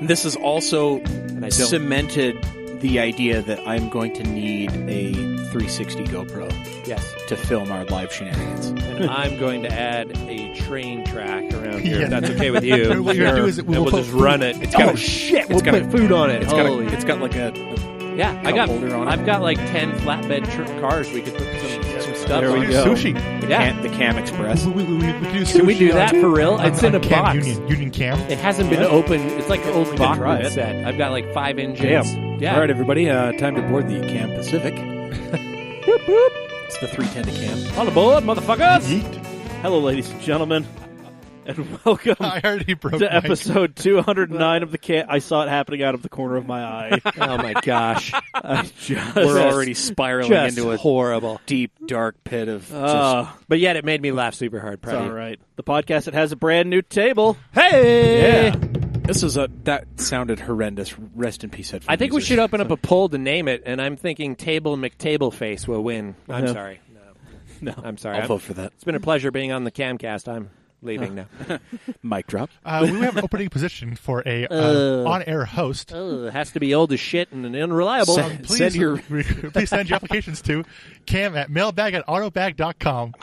This is also cemented the idea that I'm going to need a 360 GoPro. Yes. To film our live shenanigans. And I'm going to add a train track around here. If that's okay with you. What you're going to do is we'll just run it. It's got shit. We'll put food on it. It's got like a holder on it. I've got like 10 flatbed cars. We could put some stuff there on. we go. Sushi. The Cam Express. We do sushi. Can we do that for real? It's in a box. Union Cam. It hasn't been opened. It's like an old Bachman set. I've got like 5 engines. Damn. Yeah. All right, everybody. Time to board the Cam Pacific. Whoop, whoop. It's the 310 to Cam. On the board, motherfuckers. Yeet. Hello, ladies and gentlemen, and welcome I already broke to episode 209 of the Cam. I saw it happening out of the corner of my eye. Oh my gosh. We're already spiraling into a horrible, deep, dark pit of but yet it made me laugh super hard. It's all right. The podcast that has a brand new table. Hey! Yeah. This is that sounded horrendous. Rest in peace, headphone I think we users. should open up a poll to name it, and I'm thinking Table McTableface will win. I'm sorry. No. I'm sorry. I'll vote for that. It's been a pleasure being on the Camcast. I'm leaving now. Mic drop. We have an opening position for a on-air host. It has to be old as shit and unreliable. Please send your applications to cam@mailbag@autobag.com.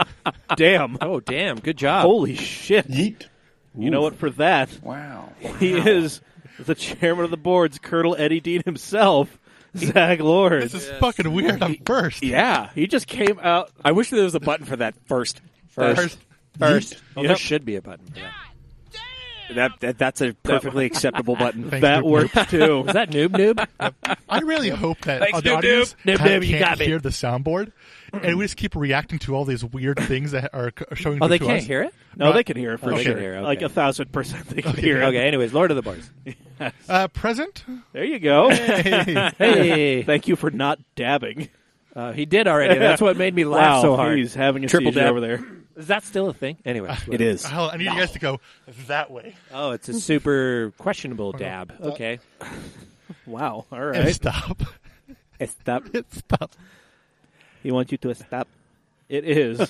Damn. Oh, damn. Good job. Holy shit. Yeet. You know what, for that, Wow. he is the chairman of the board's Colonel Eddie Dean himself, Zach Lord. This is fucking weird. I'm first. Yeah. He just came out. I wish there was a button for that first. First. Well, There should be a button for that. That's a perfectly acceptable button. Thanks, That Noob works too. Is that Noob? I really hope that Thanks, the Noob audience Noob. Noob Noob, you got can't me. hear the soundboard, and we just keep reacting to all these weird things that are showing. Oh, they to can't us. hear it? No, they can hear it for Okay. sure. They can hear it, Like okay. 1,000% they can hear it. Okay, anyways, Lord of the Bars. Present. There you go. Hey. Hey. Thank you for not dabbing. He did already. That's what made me laugh so hard. He's having a Triple seizure dab. over there. Is that still a thing? Anyway. It is. Hell, I need you guys to go that way. Oh, it's a super questionable dab. Okay. Wow. All And right. stop. Stop. Stop. He wants you to stop. It is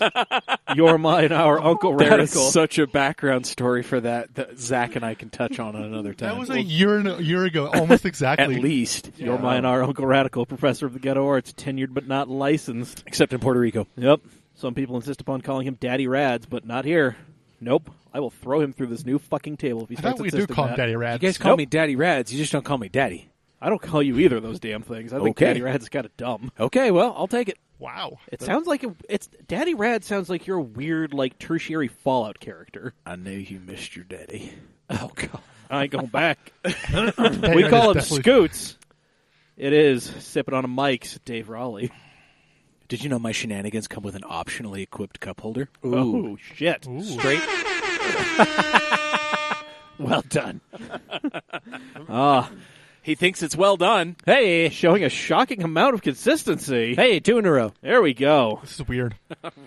Your Mine, Our Uncle There is Radical. such a background story for that Zach and I can touch on another time. That was a year ago, almost exactly. At least. Your Mine, Our Uncle Radical, professor of the ghetto arts, tenured but not licensed. Except in Puerto Rico. Yep. Some people insist upon calling him Daddy Rads, but not here. Nope. I will throw him through this new fucking table if he I starts thought we do insisting call him that. Daddy Rad. You guys call me Daddy Rads. You just don't call me Daddy. I don't call you either of those damn things. I think Okay. Daddy Rads is kind of dumb. Okay, well, I'll take it. Wow. It sounds like it's Daddy Rad sounds like you're a weird, like, tertiary Fallout character. I knew you missed your daddy. Oh, God. I ain't going back. Daddy We Rad call him is definitely- Scoots. It is. Sipping on a mic's Dave Raleigh. Did you know my shenanigans come with an optionally equipped cup holder? Oh, shit. Ooh. Straight. Well done. He thinks it's well done. Hey, showing a shocking amount of consistency. Hey, 2 in a row. There we go. This is weird.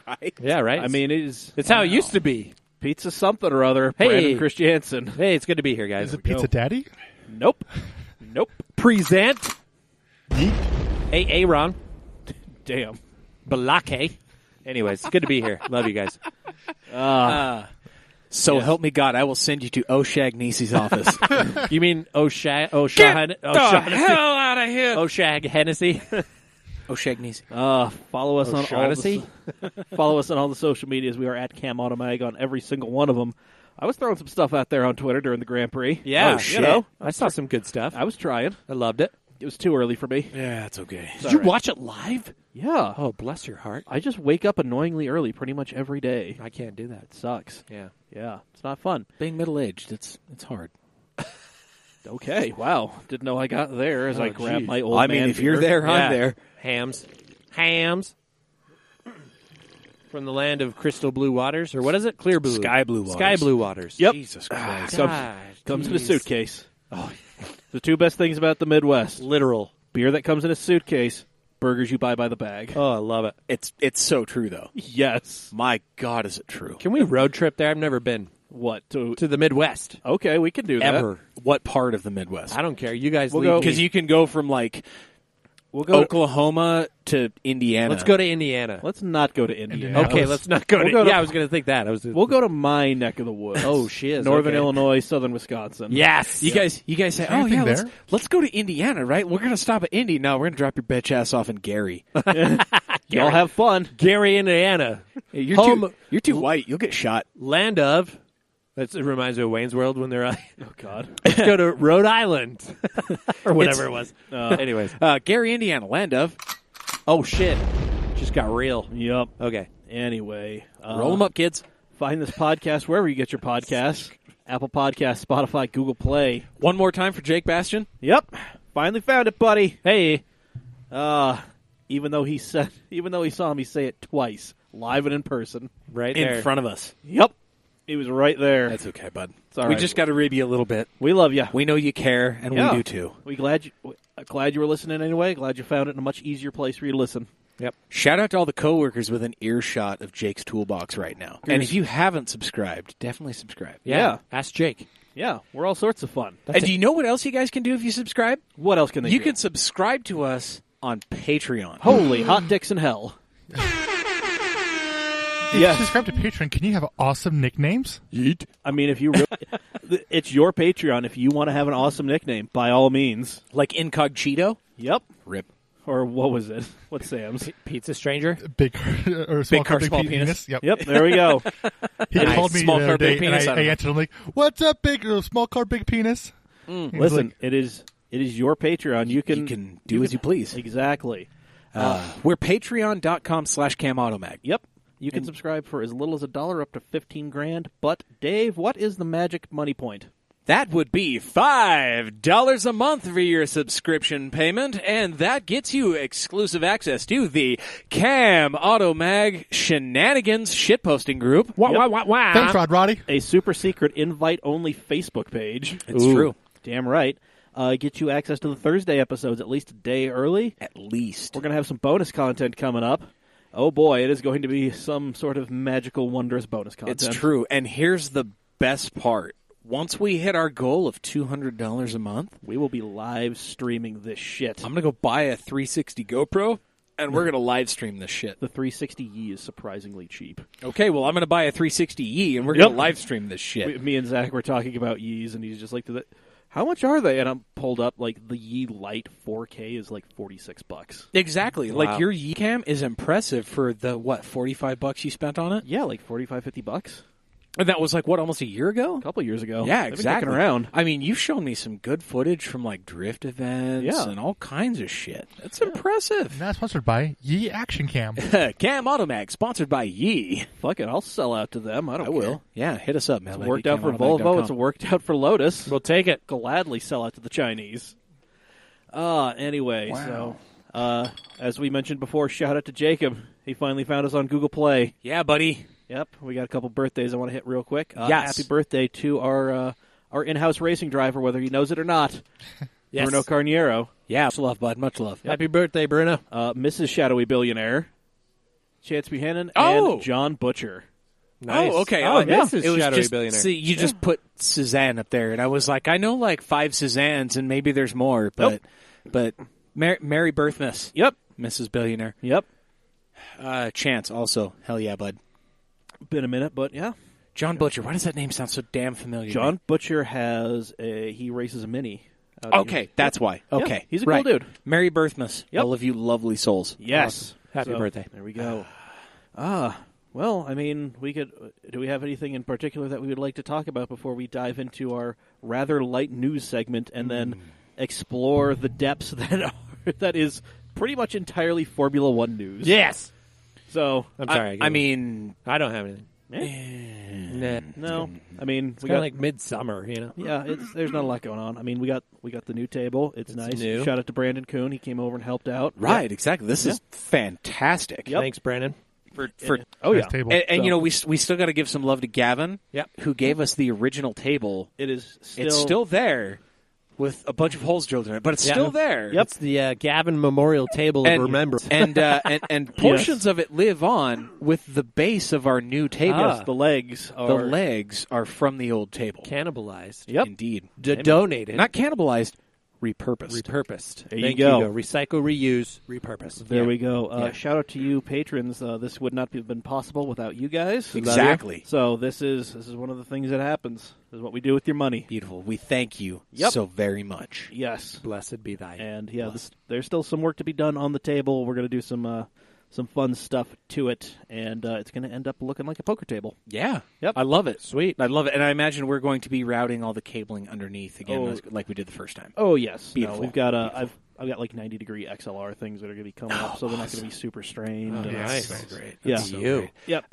Right? Yeah, right? I mean, it's how it used to be. pizza something or other. Hey. Brandon Christiansen. Hey, it's good to be here, guys. Is it Pizza Daddy? Nope. Nope. Present. Yeet. Hey, Aaron. Damn. Balake. Anyways, it's good to be here. Love you guys. So help me God, I will send you to O'Shagnesi's office. You mean O'Shag hell out of here. O'Shag Hennessy? O'Shagnesi. Follow us on all O'Shaughnessy? follow us on all the social medias. We are at Cam Automag on every single one of them. I was throwing some stuff out there on Twitter during the Grand Prix. Yeah. Oh, shit. You know, I saw some good stuff. I was trying. I loved it. It was too early for me. Yeah, it's okay. Did you watch it live? Yeah. Oh, bless your heart. I just wake up annoyingly early pretty much every day. I can't do that. It sucks. Yeah. Yeah. It's not fun. Being middle-aged, it's hard. Okay. Wow. Didn't know I got there as I grabbed my old I man mean, if you're beer. there, I'm there. Hams. From the land of crystal blue waters, or what is it? Clear blue. Sky blue waters. Sky blue waters. Yep. Jesus Christ. Comes in a jeez. suitcase. Oh, the two best things about the Midwest. Literal. Beer that comes in a suitcase, burgers you buy by the bag. Oh, I love it. It's so true, though. Yes. My God, is it true? Can we road trip there? I've never been What? To to the Midwest. Okay, we can do that. Ever. What part of the Midwest? I don't care. You guys We'll lead go- me. Because you can go from, like, We'll go to Oklahoma to Indiana. Let's go to Indiana. Let's not go to Indiana. Let's not go to Indiana. Okay, let's not go We'll go to- I was going to think that. We'll go to my neck of the woods. Oh, shiz. Northern Okay. Illinois, southern Wisconsin. Yes. You guys say, there anything let's, there? let's go to Indiana, right? We're going to stop at Indy. No, we're going to drop your bitch ass off in Gary. Y'all have fun. Gary, Indiana. Hey, you're, Home- you're too white. You'll get shot. Land of. It reminds me of Wayne's World when they're. Oh God. Let's go to Rhode Island. Or whatever it was. Anyways. Gary, Indiana, land of. Oh, shit. Just got real. Yep. Okay. Anyway, Roll them up, kids. find this podcast wherever you get your podcasts. Apple Podcasts, Spotify, Google Play. One more time for Jake Bastion. Yep. Finally found it, buddy. Hey. Even though he saw me say it twice, live and in person. Right In there. front of us. Yep. He was right there. That's okay, bud. It's all We right. just got to rib you a little bit. We love you. We know you care, and Yeah. we do too. We glad you were listening anyway. Glad you found it in a much easier place for you to listen. Yep. Shout out to all the coworkers with an earshot of Jake's toolbox right now. And if you haven't subscribed, definitely subscribe. Yeah. Ask Jake. Yeah, we're all sorts of fun. And do you know what else you guys can do if you subscribe? What else can they You do? can subscribe to us on Patreon. Holy hot dicks in hell. If you Yes. subscribe to Patreon, can you have awesome nicknames? Yeet. I mean, if you really, it's your Patreon. If you want to have an awesome nickname, by all means. Like Incogcheato? Yep. Rip. Or what was it? What's Sam's? Pizza Stranger. Big or small car, big small penis. Yep. Yep, there we go. He Nice. called me Small the car, other big day, and penis, I I don't know. answered him like, "What's up, big small car, big penis?" He was Listen, like, it is your Patreon. You can do as you please. Exactly. We're patreon.com/camautomag. Yep. You can subscribe for as little as $1 up to $15,000. But Dave, what is the magic money point? That would be $5 a month for your subscription payment, and that gets you exclusive access to the Cam Automag Shenanigans shitposting group. Wow. Thanks, Rod Roddy. A super secret invite-only Facebook page. It's true. Damn right. Get you access to the Thursday episodes at least a day early. At least. We're going to have some bonus content coming up. Oh boy, it is going to be some sort of magical, wondrous bonus content. It's true. And here's the best part. Once we hit our goal of $200 a month, We will be live streaming this shit. I'm going to go buy a 360 GoPro, and we're going to live stream this shit. The 360E is surprisingly cheap. Okay, well, I'm going to buy a 360E, and we're Yep. going to live stream this shit. Me and Zach were talking about Yees, and he's just like, how much are they? And I'm pulled up, like, the Yee Lite 4K is like $46. Exactly. Wow. Like, your Ycam is impressive for the, $45 you spent on it? Yeah, like $45-50. And that was, almost a year ago? A couple years ago. Yeah, They've been exactly. kicking around. I mean, you've shown me some good footage from, drift events Yeah. and all kinds of shit. That's impressive. Now sponsored by Yee Action Cam. Cam Automag, sponsored by Yee. Fuck it, I'll sell out to them. I don't I will. care. Yeah, hit us up, man. It's worked out for Volvo. It's worked out for Lotus. We'll take it. Gladly sell out to the Chinese. Anyway, so as we mentioned before, shout out to Jacob. He finally found us on Google Play. Yeah, buddy. Yep, we got a couple birthdays I want to hit real quick. Yes. Happy birthday to our in-house racing driver, whether he knows it or not, Yes. Bruno Carniero. Yeah, much love, bud. Much love. Happy birthday, Bruno. Mrs. Shadowy Billionaire, Chance Buchanan, Oh! and John Butcher. Nice. Oh, okay. Oh, yeah. this is It was Shadowy just, Billionaire. See, you just put Suzanne up there, and I was like, I know 5 Suzannes, and maybe there's more, but Mary Birthmas, Yep, Mrs. Billionaire, yep. Chance also, hell yeah, bud. Been a minute, but yeah. John Butcher. Why does that name sound so damn familiar? John Butcher he races a Mini. out of Okay, that's why. Okay, he's a right. cool dude. Mary Birthmas. Yep. All of you lovely souls. Yes. Happy birthday. There we go. Well, I mean, do we have anything in particular that we would like to talk about before we dive into our rather light news segment and then explore the depths that is pretty much entirely Formula One news? Yes. So, I'm sorry. I mean, I don't have anything. Nah. no. I mean, It's we kind got of like midsummer, you know? yeah, there's not a lot going on. I mean, we got the new table. It's nice. new. Shout out to Brandon Kuhn. He came over and helped out. right, exactly. This is fantastic. Yep. Thanks, Brandon. For Oh yeah. Nice table. and So- we still got to give some love to Gavin, Yep. who gave us the original table. It is still It's still there with a bunch of holes drilled in it, but it's Yeah. still there. It's the Gavin Memorial Table of Remembrance. And portions of it live on with the base of our new table. Yes, the legs are The legs are from the old table. Cannibalized. Yep. Indeed. Donated. Not cannibalized, Repurposed. There you Thank go. Recycle, reuse, repurpose. There we go. Shout out to you, patrons. This would not have been possible without you guys. Exactly. So this is one of the things that happens. This is what we do with your money. Beautiful. We thank you Yep. so very much. Yes. Blessed be thy. And there's still some work to be done on the table. We're going to do some fun stuff to it, and it's going to end up looking like a poker table. Yeah. Yep. I love it. Sweet. I love it. And I imagine we're going to be routing all the cabling underneath again, Oh. like we did the first time. Oh yes, Beautiful. No, we've got I've got like 90-degree XLR things that are going to be coming up, so they're not going to be super strained. Oh, and- nice. So great. Yeah. That's so You. great. Yep.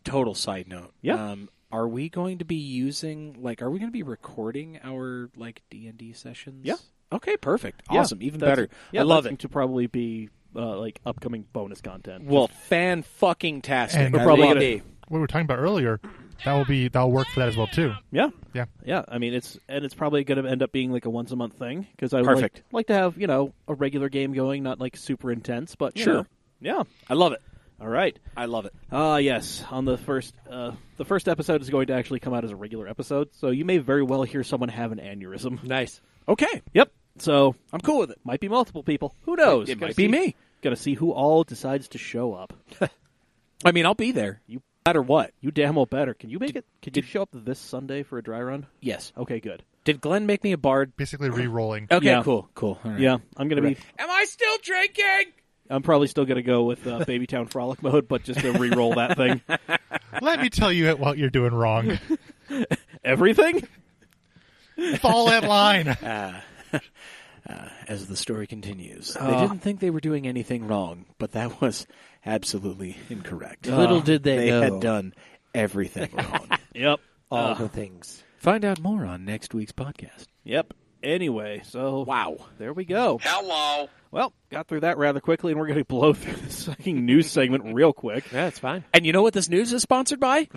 Total side note. Yeah. Are we going to be using are we going to be recording our D&D sessions? Yeah. Okay, perfect. Yeah, Awesome. Even that's- better. Yeah, I love that's it. to probably be upcoming bonus content. Well, fan-fucking-tastic. And We're probably I love gonna- it. What we were talking about earlier, that'll work for that as well too. Yeah. Yeah. Yeah. I mean, it's probably going to end up being like a once a month thing because I would Perfect. like to have a regular game going, not like super intense, but you Sure. know. Yeah. I love it. All right. I love it. Yes. On the first episode is going to actually come out as a regular episode, so you may very well hear someone have an aneurysm. Nice. Okay. Yep. So I'm cool with it. might be multiple people. Who knows? It might be me. Got to see who all decides to show up. I mean, I'll be there. You- No matter what. You damn well better. Can you make it? Can you show up this Sunday for a dry run? Yes. Okay, good. Did Glenn make me a bard? Basically re-rolling. Okay, Yeah. cool. All right. Yeah, I'm gonna be. Am I still drinking? I'm probably still gonna go with Babytown Frolic mode, but just to re-roll that thing. Let me tell you what you're doing wrong. Everything. Fall in line. As the story continues, they didn't think they were doing anything wrong, but that was absolutely incorrect. Little did they know. had done everything wrong. Yep. All the things. Find out more on next week's podcast. Yep. Anyway, so Wow. there we go. Hello. Well, got through that rather quickly, and we're going to blow through this fucking news segment real quick. Yeah, it's fine. And you know what this news is sponsored by?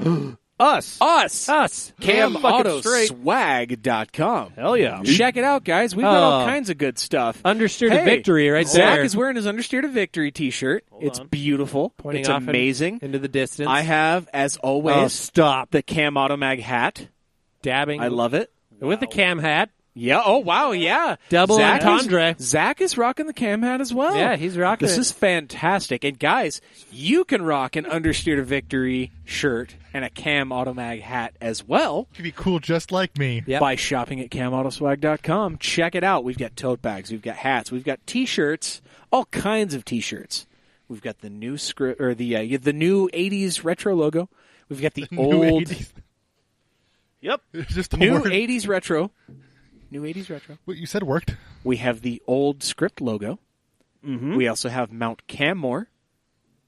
Us. Us. Damn fucking straight. CamAutoSwag.com. Hell yeah. Check it out, guys. We've got all Oh. kinds of good stuff. Understeer to Hey, victory right Zach there. is wearing his Understeer to Victory t-shirt. It's on. beautiful. Pointing it's off amazing. into the distance. I have, as always, Oh, stop. the Cam Automag hat. Dabbing. I love it. With the cam hat. Yeah. Oh, wow. Yeah. Double Zach entendre. Zach is rocking the Cam hat as well. Yeah, he's rocking This it. is fantastic. And guys, you can rock an Understeer to Victory shirt and a Cam Automag hat as well You'd be cool just like me. Yep. by shopping at CamAutoSwag.com. Check it out. We've got tote bags. We've got hats. We've got T-shirts. All kinds of T-shirts. We've got the new script or the new '80s retro logo. We've got the New old 80s. Yep. It's just a new word. '80s retro. New '80s retro. What you said worked. We have the old script logo. Mm-hmm. We also have Mount Cammore.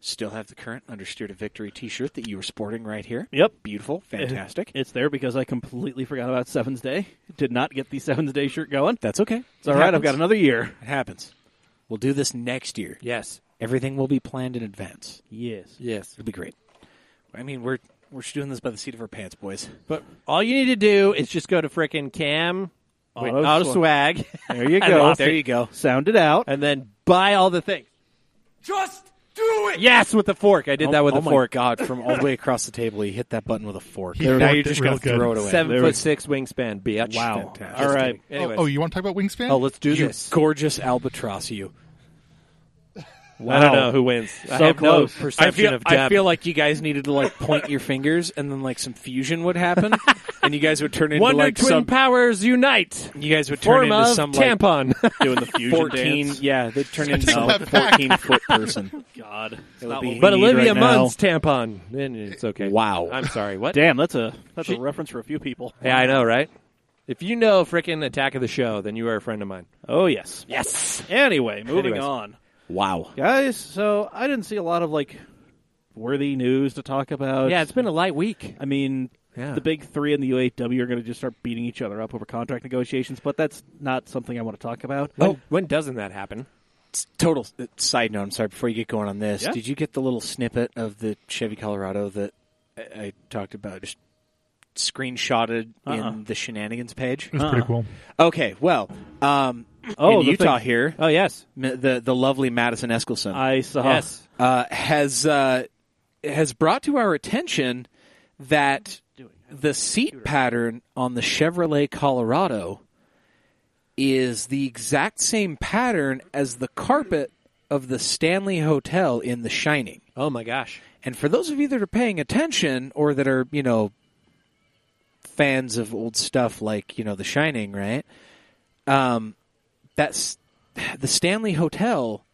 Still have the current Understeer to Victory T-shirt that you were sporting right here. Yep. Beautiful. Fantastic. It's there because I completely forgot about Seven's Day. Did not get the Seven's Day shirt going. That's okay. It's all right. I've got another year. It happens. We'll do this next year. Yes. Everything will be planned in advance. Yes. Yes. It'll be great. I mean, we're just doing this by the seat of our pants, boys. But all you need to do is just go to frickin' Cam Auto Auto Swag. There you I go. lost There it. you go. Sound it out. And then buy all the things. Just do it. Yes, with the fork. I did that with oh a fork. my God, from all the way across the table, he hit that button with a fork. He Now forked you're it just real going to good. throw it away. 7'6" wingspan, bitch. Wow. Fantastic. All right. Anyways. Oh, you want to talk about Wingspan? Oh, let's do You this. gorgeous albatross, you. I don't know who wins. I So have close. no perception of I depth. feel like you guys needed to point your fingers, and then some fusion would happen, and you guys would turn into Wonder Twin some. Powers unite. You guys would turn Form into of some tampon. Doing the fusion 14. dance. Yeah, they'd turn into take some that back. 14-foot person. God. It would Not be- what we But need Olivia right now. Munn's tampon. Then it's okay. Wow. I'm sorry. What? Damn, that's a reference for a few people. Yeah, I know, right? If you know frickin' Attack of the Show, then you are a friend of mine. Oh, yes. Yes. Anyway, moving Anyways. on. Wow. Guys, so I didn't see a lot of, worthy news to talk about. Yeah, it's been a light week. I mean, Yeah. the big three in the UAW are going to just start beating each other up over contract negotiations, but that's not something I want to talk about. When doesn't that happen? Total side note, I'm sorry, before you get going on this, Yeah? did you get the little snippet of the Chevy Colorado that I talked about, just screenshotted in the shenanigans page? It was pretty cool. Okay, well, Oh, in the Utah thing- here, Oh, yes. the lovely Madison Eskelson I saw. Yes. has brought to our attention that the seat pattern on the Chevrolet Colorado is the exact same pattern as the carpet of the Stanley Hotel in The Shining. Oh, my gosh. And for those of you that are paying attention or that are, fans of old stuff like, The Shining, right? That's the Stanley Hotel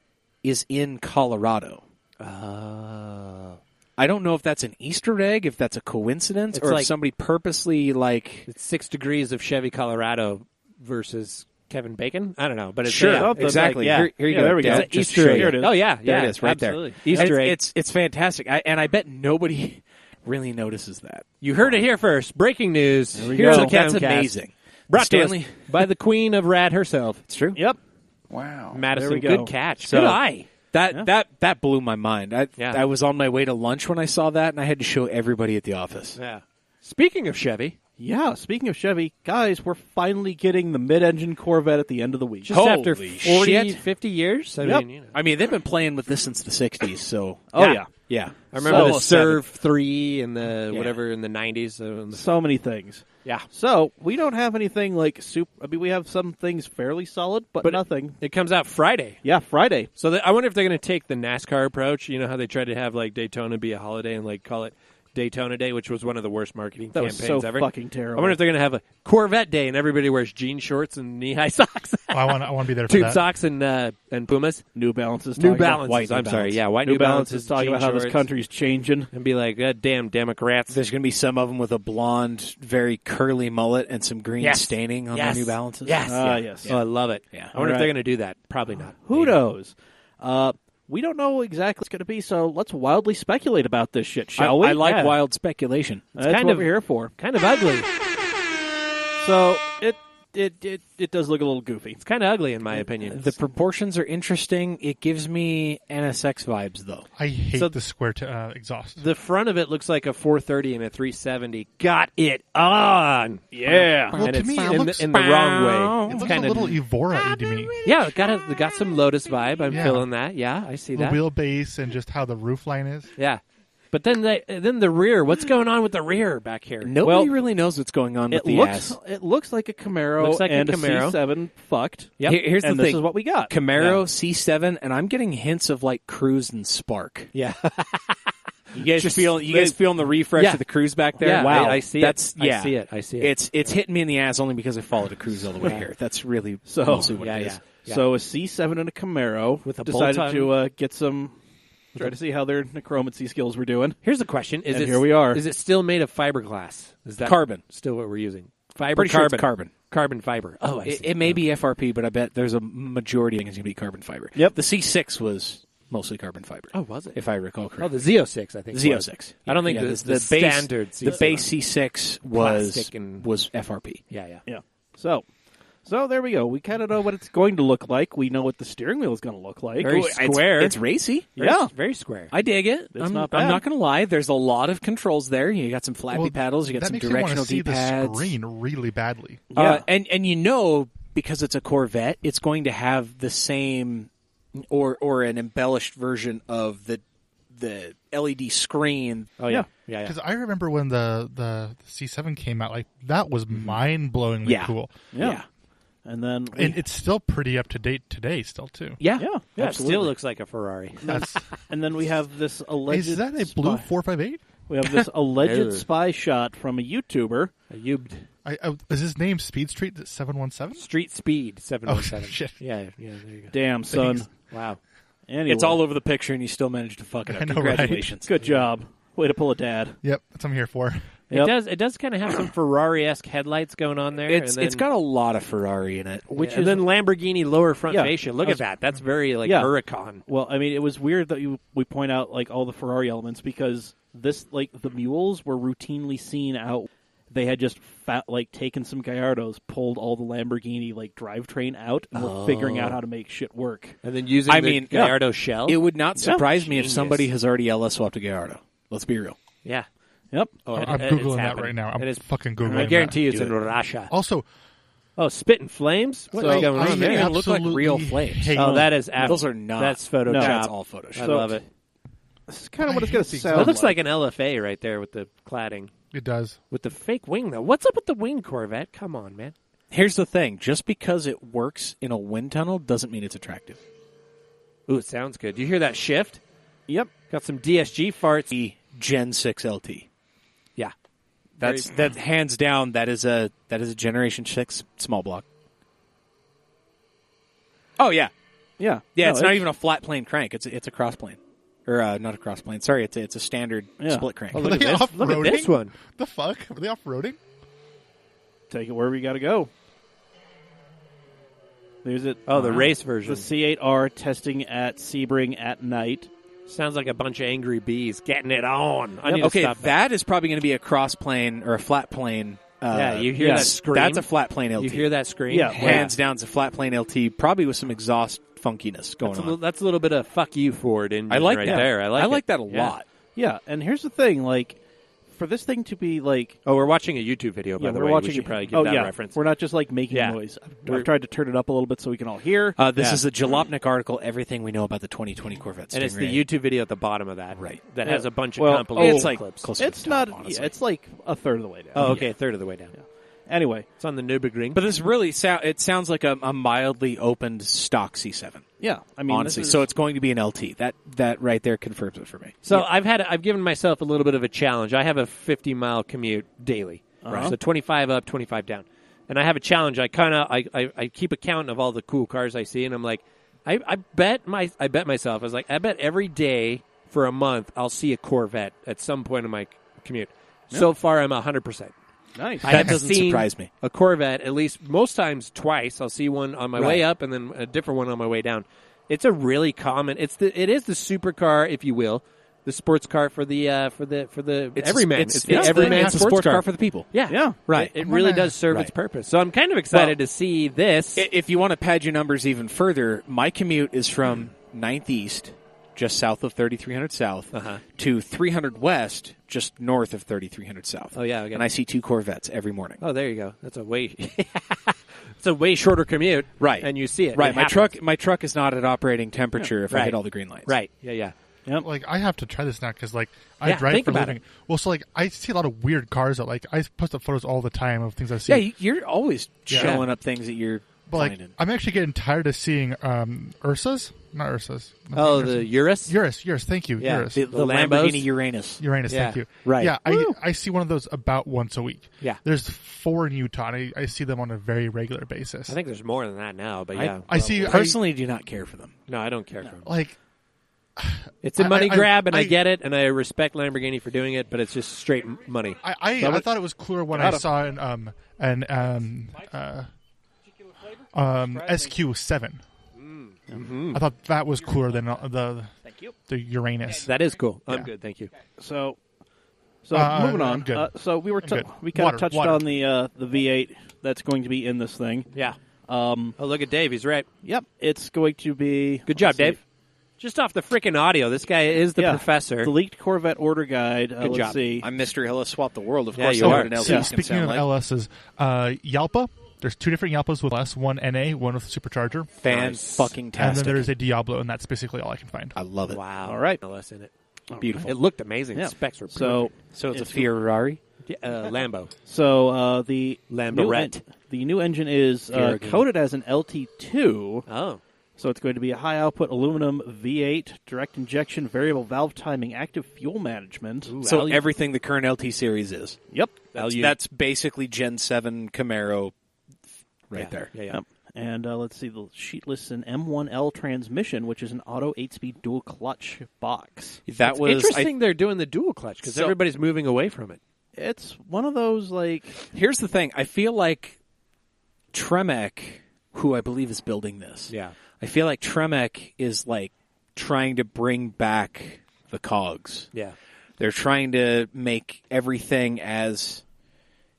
is in Colorado. I don't know if that's an Easter egg, if that's a coincidence, It's or like- if somebody purposely It's 6 degrees of Chevy Colorado versus Kevin Bacon. I don't know, but it's Sure, yeah, exactly. yeah. Here you Yeah, go. there we go. Dad, It's an just Easter to show egg. you. Here it is. Oh yeah, There yeah, it is, right absolutely. there. Easter egg. It's fantastic, and I bet nobody really notices that. You heard it here first. Breaking news. There we Here's go. a That's Camcast. amazing. Brought to Stanley. us by the Queen of Rad herself. It's true. Yep. Wow. Madison, There we go. good catch. So- good eye. That blew my mind. Yeah. I was on my way to lunch when I saw that, and I had to show everybody at the office. Yeah. Speaking of Chevy, Yeah, speaking of Chevy, guys, we're finally getting the mid-engine Corvette at the end of the week. just after Holy 40, shit. 50 years. I Yep. mean, I mean, they've been playing with this since the 60s, so... Oh, yeah. Yeah. I remember the Almost seven. Serve 3 and the Yeah. whatever in the 90s. So many things. Yeah. So, we don't have anything like super... I mean, we have some things fairly solid, but nothing. It comes out Friday. Yeah, Friday. So I wonder if they're going to take the NASCAR approach. You know how they tried to have like Daytona be a holiday and like call it Daytona Day, which was one of the worst marketing That was campaigns so ever. fucking terrible. I wonder if they're going to have a Corvette Day and everybody wears jean shorts and knee-high socks, Oh, I want to be there for tube that. socks and Pumas. New Balances. New talking about Balances. white New I'm sorry. Balance. Yeah, white New New Balances Balances, talking jean about how this shorts. country's changing. And be like, God damn Democrats. There's going to be some of them with a blonde, very curly mullet and some green Yes. staining on Yes. their New Balances. Yes. Yes. Oh, I love it. Yeah. I wonder if All they're right. going to do that. Probably not. Who Maybe. knows? We don't know exactly what's going to be, so let's wildly speculate about this shit, shall we? I like Yeah. wild speculation. That's kind what of- we're here for. Kind of ugly. So it does look a little goofy. It's kind of ugly in my opinion. The proportions are interesting. It gives me NSX vibes, though. I hate So- the square exhaust. The front of it looks like a 430 and a 370. Got it on. Yeah. Well, and to it's me, it in, looks- in the wrong way. It It's looks kind a of little Evora-y to me. yeah. It got some Lotus vibe. I'm Yeah. feeling that. Yeah, I see The that. wheelbase and just how the roof line is. Yeah, but then the rear. What's going on with the rear back here? Nobody Well, really knows what's going on with It the looks ass. it looks like a Camaro Looks like a and Camaro. C7 fucked. Yep. Here's and the this thing. is what we got. Camaro, C7, and I'm getting hints of like Cruise and Spark. Yeah, You guys feeling the refresh Yeah. of the Cruise back there? Yeah, Wow, I see that's, it. Yeah, I see it. I see it. It's hitting me in the ass only because I followed a Cruise all the way here. That's really So- mostly what yeah, it yeah. is. So a C7 and a Camaro With a decided bolt-on. to get some. Try to see how their necromancy skills were doing. Here's the question: Is And it here we are. Is it still made of fiberglass? Is that Carbon. still what we're using? Fiber, Pretty sure carbon, it's carbon. carbon fiber. Oh, I see. It may be FRP, but I bet there's a majority of it is going to be carbon fiber. Yep. The C6 was mostly carbon fiber. Oh, was it? If I recall Oh, correctly. the Z06, I think. The was. Z06. I don't think Yeah, the base, standard The C6. base C6 Plastic and- was FRP. Yeah, yeah. Yeah. So there we go. We kind of know what it's going to look like. We know what the steering wheel is going to look like. Very square. It's racy. Yeah. Very square. I dig it. It's I'm not I'm bad. not going to lie. There's a lot of controls there. You got some flappy Well, paddles. You got that some makes me want directional to see the D-pads. screen really badly. Yeah. And you know, because it's a Corvette, it's going to have the same or an embellished version of the LED screen. Oh yeah, Yeah. yeah, yeah. Because I remember when the C7 came out, like that was mind-blowingly Yeah. cool. Yeah. And then And it's still pretty up to date today, still too. Yeah. yeah, That absolutely. still looks like a Ferrari. That's And then we have this alleged. is that a blue spy- 458? We have this alleged Ew. spy shot from a YouTuber. A Ubed. Is his name Speed Street 717? Street Speed 717. Oh, shit. Yeah, yeah. There you go. Damn, son. Thanks. Wow. Anyway, It's all over the picture, and you still managed to fuck it up. I know, right? Congratulations. Good job. Way to pull a dad. Yep, that's what I'm here for. Yep. It does kind of have some Ferrari-esque headlights going on there. It's and then, got a lot of Ferrari in it. and then Lamborghini lower front Yeah. fascia. Look at that. That's very like Yeah. Huracan. Well, I mean, it was weird that we point out like all the Ferrari elements because this like the mules were routinely seen out. They had just taken some Gallardos, pulled all the Lamborghini like drivetrain out, and were figuring out how to make shit work. And then using I the mean, Gallardo shell. It would not surprise me if Genius. somebody has already LS swapped a Gallardo. Let's be real. yeah. Yep. Oh, I'm it's Googling that happening. right now. I'm It is- fucking Googling I guarantee that. you it's in Russia. Also, Oh, spitting flames? What's I going on there? even look like absolutely real flames. hate- Oh, that is Those are not. That's Photoshop. No, That's all Photoshop. I love it. This is kind of I what it's going hate to these. sound That looks like. like an LFA right there with the cladding. It does. With the fake wing, though. What's up with the wing, Corvette? Come on, man. Here's the thing. Just because it works in a wind tunnel doesn't mean it's attractive. Ooh, it sounds good. Do you hear that shift? Yep. Got some DSG farts. The Gen 6 LT. Yeah. That hands down, that is a Generation 6 small block. Oh, yeah. Yeah. Yeah, No, it's not even a flat plane crank. It's a cross plane. Or not a cross plane. Sorry, it's a standard split crank. Oh, look Are at they this. Look at this off-roading? one. The fuck? Are they off-roading? Take it wherever you got to go. There's it. Oh, the race version. The C8R testing at Sebring at night. Sounds like a bunch of angry bees getting it on. I need to Okay, stop that is probably going to be a cross plane or a flat plane. Yeah, you hear that scream? That's a flat plane LT. You hear that scream? Yeah. Hands down, it's a flat plane LT, probably with some exhaust funkiness going on. That's a little bit of fuck you Ford engine I like right that. there. I like that a Yeah. lot. Yeah, and here's the thing, like, for this thing to be like, Oh, we're watching a YouTube video, by the we're way. watching. We should probably give that reference. We're not just like making Yeah. noise. I've tried to turn it up a little bit so we can all hear. This Yeah. is a Jalopnik article, everything we know about the 2020 Corvette Stingray. And it's the YouTube video at the bottom of that. Right. That Yeah. has a bunch of Well, compilation It's like clips. close to It's the top, not. honestly. Yeah, it's like a third of the way down. Oh, okay. A third of the way down. Anyway, It's on the Nürburgring. But this really it sounds like a mildly opened stock C7. yeah. I mean, Honestly, this is- so it's going to be an LT. That right there confirms it for me. So I've given myself a little bit of a challenge. I have a 50-mile commute daily, Uh-huh. so 25 up, 25 down, and I have a challenge. I keep a count of all the cool cars I see, and I'm like, I bet myself. I was like, I bet every day for a month I'll see a Corvette at some point in my commute. So far, I'm 100%. nice. I That have doesn't seen surprise me. a Corvette at least most times twice. I'll see one on my way Right. up and then a different one on my way down. It's a really common. It is the supercar, if you will, the sports car for the everyman. It's the everyman It's a sports car for the people. Yeah, Yeah. Right. It really does serve its purpose. So I'm kind of excited to see this. If you want to pad your numbers even further, my commute is from 9th East, just south of 3300 South, to 300 West, just north of 3300 South. Oh, yeah, okay. And I see two Corvettes every morning. Oh, there you go. That's a way. It's a way shorter commute, Right. And you see it. Right. It My happens. truck is not at operating temperature if I Right. hit all the green lights. Right. Yeah. Yep. Like, I have to try this now because, like, I Yeah, drive think for a about living. it. Well, so, like, I see a lot of weird cars that, like, I post up photos all the time of things I see. Yeah, you're always showing up things that you're but, like, finding. I'm actually getting tired of seeing Ursas. Not Ursas. Oh, the Urus. Urus. Thank you. Yeah, Urus. The Lambos? Lamborghini Uranus. Uranus, Yeah. thank you. Right. Yeah, I see one of those about once a week. Yeah. There's 4 in Utah, and I see them on a very regular basis. I think there's more than that now, but yeah. I see. Personally, do not care for them. No, I don't care for them. Like, It's a money I- grab, and I I- get it, and I respect Lamborghini for doing it, but it's just straight money. I thought it was cooler when I saw an SQ7. I thought that was cooler than the Uranus. That is cool. I'm Yeah. good, thank you. So Uh, moving on. I'm good. So we were I'm good. we kind Water, of touched water. on the V8 that's going to be in this thing. Yeah. Oh, look at Dave. He's right. Yep, it's going to be. Good job, let's see. Dave. Just off the freaking audio, this guy is the Yeah, professor. The leaked Corvette order guide. Good let's job. see. I'm Mr. Hillis, swap the world. Of Yeah, course, you I know are. what an LT So, can speaking sound of like. LSs, Yalpa. There's 2 different Yalpas with LS, one NA, one with supercharger. Fan-fucking-tastic. And then there's a Diablo, and that's basically all I can find. I love it. Wow. All right. LS in it. Beautiful. It looked amazing. Yeah. The specs were So So it's a Ferrari? Lambo. the Lamborette. the new engine is Ferragamo. coded as an LT2. Oh. So it's going to be a high output aluminum V8, direct injection, variable valve timing, active fuel management. Ooh, So Al- everything the current LT series is. Yep. That's basically Gen 7 Camaro right Yeah. there. Yeah. Yep. And let's see, the sheet lists an M1L transmission, which is an auto 8-speed dual clutch box. That It's was interesting they're doing the dual clutch because So- everybody's moving away from it. It's one of those, like... Here's the thing. I feel like Tremec, who I believe is building this, Yeah. I feel like Tremec is like trying to bring back the cogs. Yeah. They're trying to make everything as,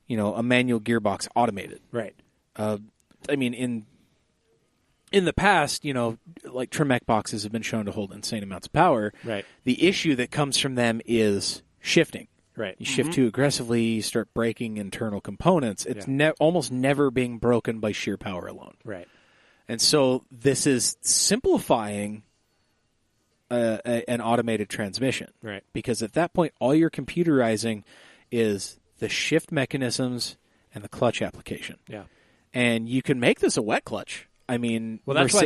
a manual gearbox automated. Right. I mean, in the past, like Tremec boxes have been shown to hold insane amounts of power. Right. The issue that comes from them is shifting. Right. You shift too aggressively, you start breaking internal components. It's almost never being broken by sheer power alone. Right. And so this is simplifying an automated transmission. Right. Because at that point, all you're computerizing is the shift mechanisms and the clutch application. Yeah. and you can make this a wet clutch. I mean, Well, that's why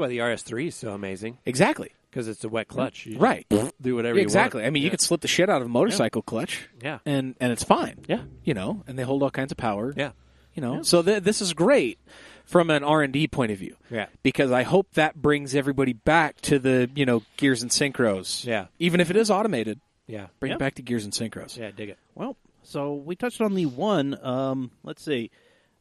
the RS3 is so amazing, exactly. because it's a wet clutch. You Right. do whatever you want. Exactly. I mean, you could slip the shit out of a motorcycle clutch. Yeah. And it's fine. Yeah. You know, and they hold all kinds of power. Yeah. You know, so this is great from an R&D point of view. Yeah. Because I hope that brings everybody back to the, gears and synchros. Yeah. Even if it is automated, Yeah. bring it back to gears and synchros. Yeah, dig it. Well, so we touched on the one. Let's see.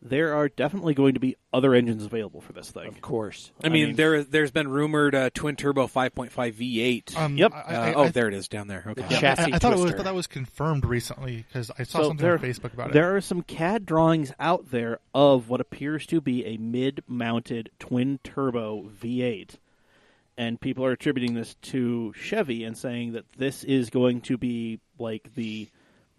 There are definitely going to be other engines available for this thing. Of course. I mean, there's been rumored twin turbo 5.5 V8. Yep. There it is down there. Okay. Chassis I thought twister. that was confirmed recently because I saw So something on Facebook about it. There are some CAD drawings out there of what appears to be a mid-mounted twin-turbo V8. And people are attributing this to Chevy and saying that this is going to be like the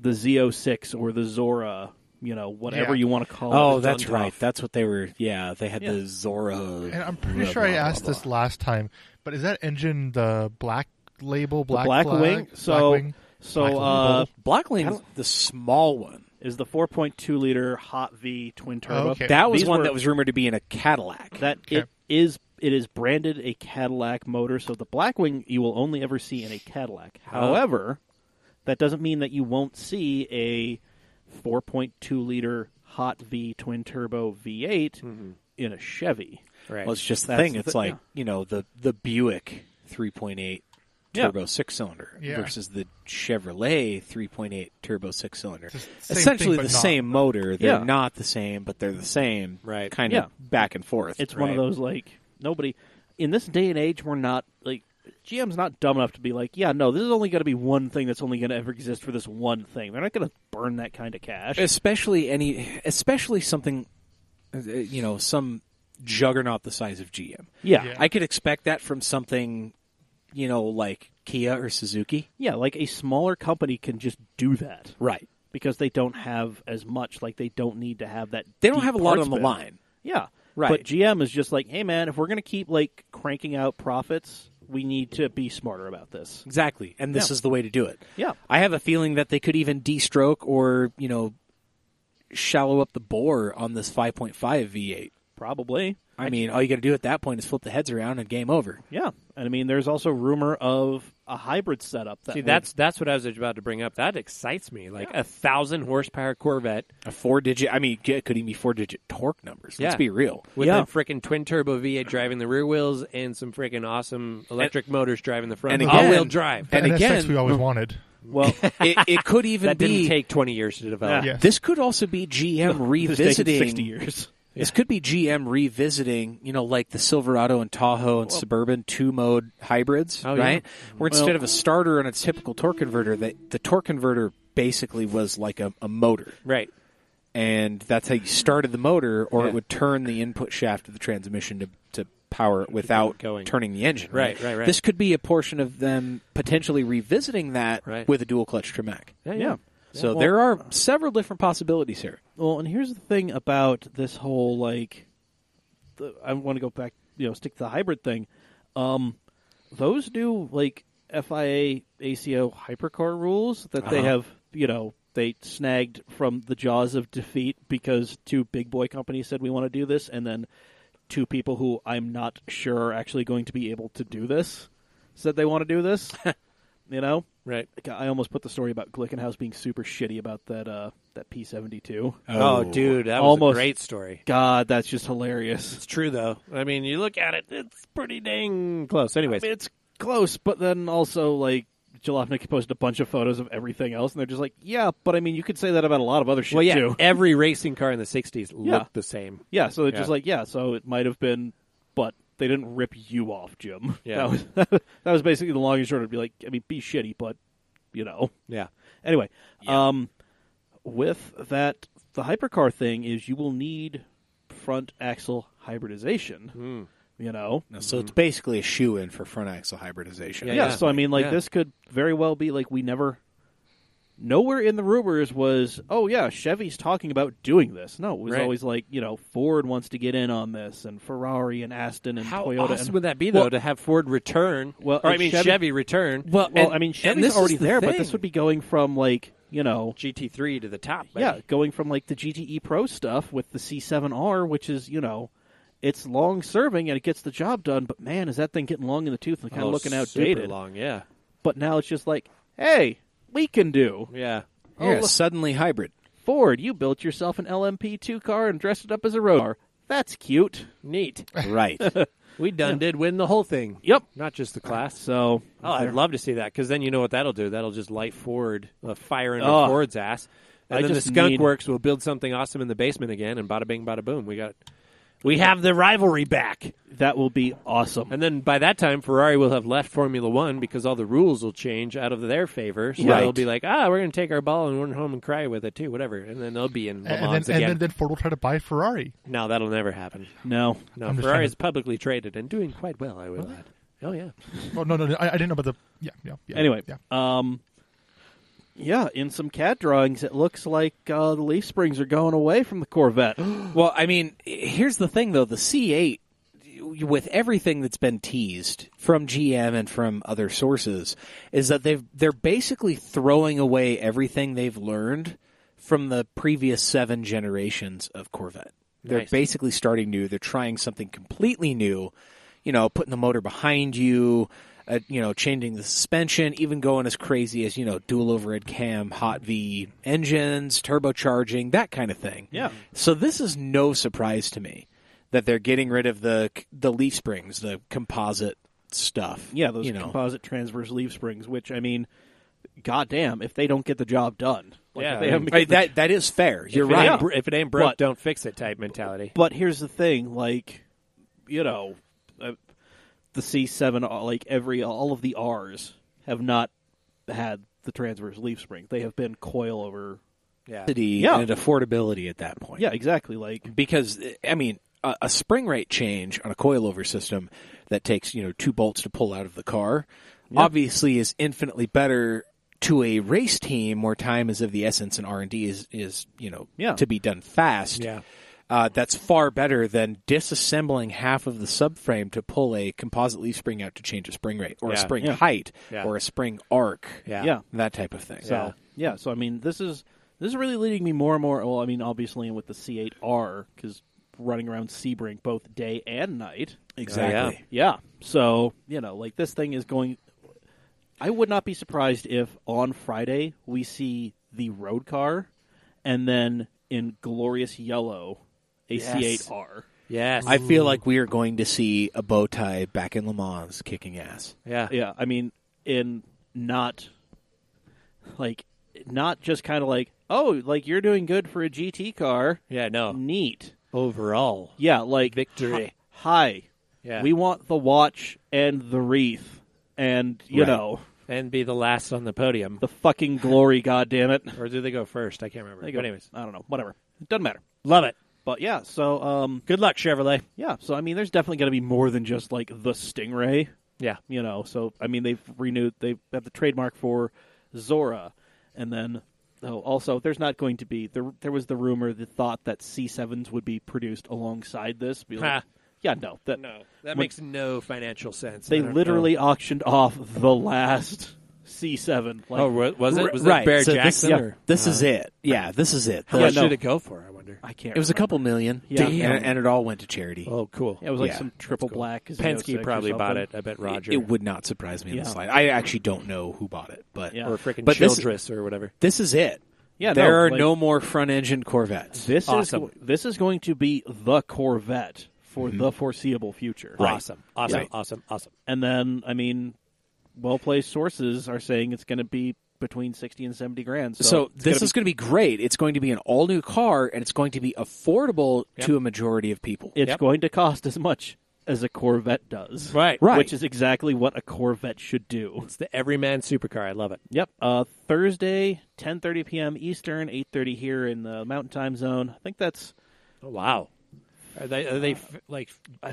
Z06 or the Zora, whatever Yeah. you want to call it. Oh, It's that's on right. top. That's what they were. Yeah, they had the Zora. And I'm pretty sure I asked this last time, but is that engine the black label, black Black flag? Wing? So- Black Wing? Black Lane's the small one. Is the 4.2-liter Hot V twin-turbo. Okay. That was These one were- that was rumored to be in a Cadillac. That Okay. it is branded a Cadillac motor, so the Blackwing you will only ever see in a Cadillac. However, that doesn't mean that you won't see a 4.2-liter Hot V twin-turbo V8 in a Chevy. Right. Well, it's just the That's thing. the It's thi- like, the Buick 3.8 Yeah. turbo six-cylinder Yeah. versus the Chevrolet 3.8 turbo six-cylinder. It's the same Essentially thing, the but not. same motor. They're Yeah. not the same, but they're the same. Right. Kind Yeah. of back and forth. It's one of right? those, like, nobody... In this day and age, we're not, like... GM's not dumb enough to be like, yeah, no, this is only going to be one thing that's only going to ever exist for this one thing. They're not going to burn that kind of cash. Especially something, some juggernaut the size of GM. Yeah. I could expect that from something, like Kia or Suzuki. Yeah, like a smaller company can just do that. Right. Because they don't have as much. Like, they don't need to have that. They don't deep have a lot parts on the bin. line. Yeah. Right. But GM is just like, hey, man, if we're going to keep, like, cranking out profits, we need to be smarter about this. Exactly. And this Yeah. is the way to do it. Yeah. I have a feeling that they could even de-stroke or, shallow up the bore on this 5.5 V8. Probably. I mean, all you got to do at that point is flip the heads around and game over. Yeah. And, I mean, there's also rumor of a hybrid setup. That See, would- that's what I was about to bring up. That excites me. Like 1,000 horsepower Corvette A 4-digit, it could even be 4-digit torque numbers. Let's Yeah. be real. with Yeah. a freaking twin turbo V8 driving the rear wheels and some freaking awesome electric motors driving the front. and again- All-wheel drive. The And NSX again- we always wanted. Well, It could even That be. didn't take 20 years to develop. Yes. This could also be GM it's taken revisiting. 60 years. This could be GM revisiting, like the Silverado and Tahoe and Suburban two-mode hybrids, Oh, yeah. right? Where instead of a starter and a typical torque converter, the torque converter basically was like a motor. Right. And that's how you started the motor, or Yeah. it would turn the input shaft of the transmission to power it without going. turning the engine. Right. This could be a portion of them potentially revisiting that Right. with a dual-clutch Tremec. Yeah. So Well- there are several different possibilities here. Well, and here's the thing about this whole, like, I want to go back, stick to the hybrid thing. Those new, like, FIA ACO hypercar rules that they have, they snagged from the jaws of defeat because two big boy companies said we want to do this, and then two people who I'm not sure are actually going to be able to do this said they want to do this. Right. I almost put the story about Glickenhaus being super shitty about that P72. Oh, dude, that was Almost. a great story. God, that's just hilarious. It's true, though. I mean, you look at it, it's pretty dang close. Anyways. I mean, it's close, but then also, like, Jalopnik posted a bunch of photos of everything else, and they're just like, yeah, but I mean, you could say that about a lot of other shit, well, yeah, too. every racing car in the 60s Yeah. looked the same. Yeah, so it's Yeah. just like, so it might have been, but they didn't rip you off, Jim. Yeah. That was basically the long and short. It'd be like, I mean, be shitty, but, Yeah. Anyway, with that, the hypercar thing is you will need front axle hybridization, So it's basically a shoe-in for front axle hybridization. Yeah, Yeah, so I mean, like, Yeah. this could very well be like nowhere in the rumors was, oh yeah, Chevy's talking about doing this. No, it was Right. always like, Ford wants to get in on this, and Ferrari and Aston and How Toyota. awesome and, would that be, though, Well- to have Ford return? Well, or, I and mean, Chevy- Chevy return. Well, I mean, and Chevy's this is already the there, but thing. this would be going from like GT3 to the top. Baby. Yeah, going from like the GTE Pro stuff with the C7R, which is, it's long serving and it gets the job done, but man, is that thing getting long in the tooth and kind of looking outdated. Super long, yeah. But now it's just like, hey, we can do. Yeah. Yeah, suddenly hybrid. Ford, you built yourself an LMP2 car and dressed it up as a road car. That's cute. Neat. Right. We did win the whole thing. Yep. Not just the class. So, I'd love to see that, because then you know what that'll do. That'll just light Ford, fire under Ford's ass. And then the Skunk Works will build something awesome in the basement again, and bada bing, bada boom. We have the rivalry back. That will be awesome. And then by that time, Ferrari will have left Formula One because all the rules will change out of their favor. So they'll be like, we're going to take our ball and run home and cry with it too, whatever. And then they'll be in Le Mans again. And then Ford will try to buy Ferrari. No, that'll never happen. No. Ferrari is publicly traded and doing quite well, I will add. Oh, yeah. Oh, no, I didn't know about the... Yeah. Anyway, yeah. in some CAD drawings, it looks like the leaf springs are going away from the Corvette. Well, I mean, here's the thing, though. The C8, with everything that's been teased from GM and from other sources, is that they're basically throwing away everything they've learned from the previous 7 generations of Corvette. They're basically starting new. They're trying something completely new, putting the motor behind you, changing the suspension, even going as crazy as, dual overhead cam, hot V engines, turbocharging, that kind of thing. Yeah. So this is no surprise to me that they're getting rid of the leaf springs, the composite stuff. Yeah, those composite transverse leaf springs, which, I mean, goddamn, if they don't get the job done. That is fair. You're right. If it ain't broke, don't fix it type mentality. But here's the thing, the C7, all of the R's have not had the transverse leaf spring. They have been coil over. And affordability at that point. Yeah, exactly. Because, I mean, a spring rate change on a coilover system that takes 2 bolts to pull out of the car obviously is infinitely better to a race team where time is of the essence and R&D is to be done fast. Yeah. That's far better than disassembling half of the subframe to pull a composite leaf spring out to change a spring rate or a spring height or a spring arc. That type of thing. So I mean, this is really leading me more and more. Well, I mean, obviously with the C8R, because running around Sebring both day and night. Exactly. Yeah. So this thing is going. I would not be surprised if on Friday we see the road car, and then in glorious yellow, a C8R. Yes. I feel like we are going to see a bow tie back in Le Mans kicking ass. Yeah. Yeah. I mean, not just kind of like, oh, like you're doing good for a GT car. Yeah, no. Neat. Overall. Yeah, like victory. Hi. Yeah. We want the watch and the wreath and, and be the last on the podium. The fucking glory, goddammit. Or do they go first? I can't remember. But anyways. I don't know. Whatever. It doesn't matter. Love it. But yeah, so good luck, Chevrolet. Yeah, so I mean there's definitely going to be more than just like the Stingray. Yeah. So I mean they have the trademark for Zora, and then also there's not going to be there was the rumor, the thought that C7s would be produced alongside this. That makes no financial sense. They literally auctioned off the last C7. Was it? Was right. it Bear so Jackson? This is it. Yeah, this is it. How much did it go for, I wonder? I can't. It was remember. a couple million. Yeah. And it all went to charity. Oh, cool. Yeah, it was like some triple black. Penske probably bought it. I bet Roger. It would not surprise me in the slide. I actually don't know who bought it, but or freaking Childress or whatever. This is it. Yeah, there are no more front-engine Corvettes. This is going to be the Corvette for the foreseeable future. Right. Awesome. And then, I mean, well-placed sources are saying it's going to be between 60 and 70 grand. So this is going to be great. It's going to be an all-new car, and it's going to be affordable to a majority of people. It's going to cost as much as a Corvette does. Right. Which is exactly what a Corvette should do. It's the everyman supercar. I love it. Yep. Thursday, 10:30 p.m. Eastern, 8:30 here in the Mountain Time Zone. I think that's... Oh, wow. Are they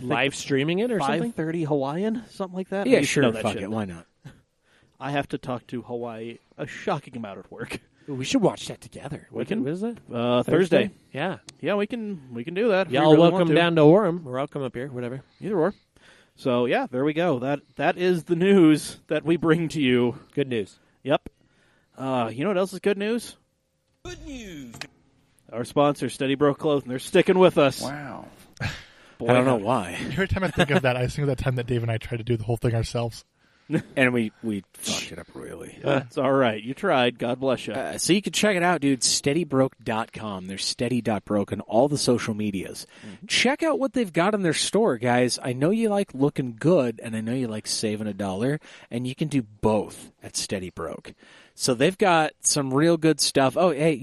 live streaming it or something? 5:30 Hawaiian, something like that. Yeah, sure. Fuck it. Why not? I have to talk to Hawaii a shocking amount at work. We should watch that together. We can. What is it? Thursday. Yeah. Yeah, we can do that. Y'all welcome down to Orem, or I'll come up here, whatever. Either or. So yeah, there we go. That is the news that we bring to you. Good news. Yep. You know what else is good news? Good news. Our sponsor, Steady Bro Clothing, they're sticking with us. Wow. I don't know why. Every time I think of that, I think of that time that Dave and I tried to do the whole thing ourselves. And we fucked it up royally. It's all right. You tried. God bless you. So you can check it out, dude. SteadyBroke.com. There's steady.broke on all the social medias. Mm-hmm. Check out what they've got in their store, guys. I know you like looking good, and I know you like saving $1, and you can do both at Steady Broke. So they've got some real good stuff. Oh, hey,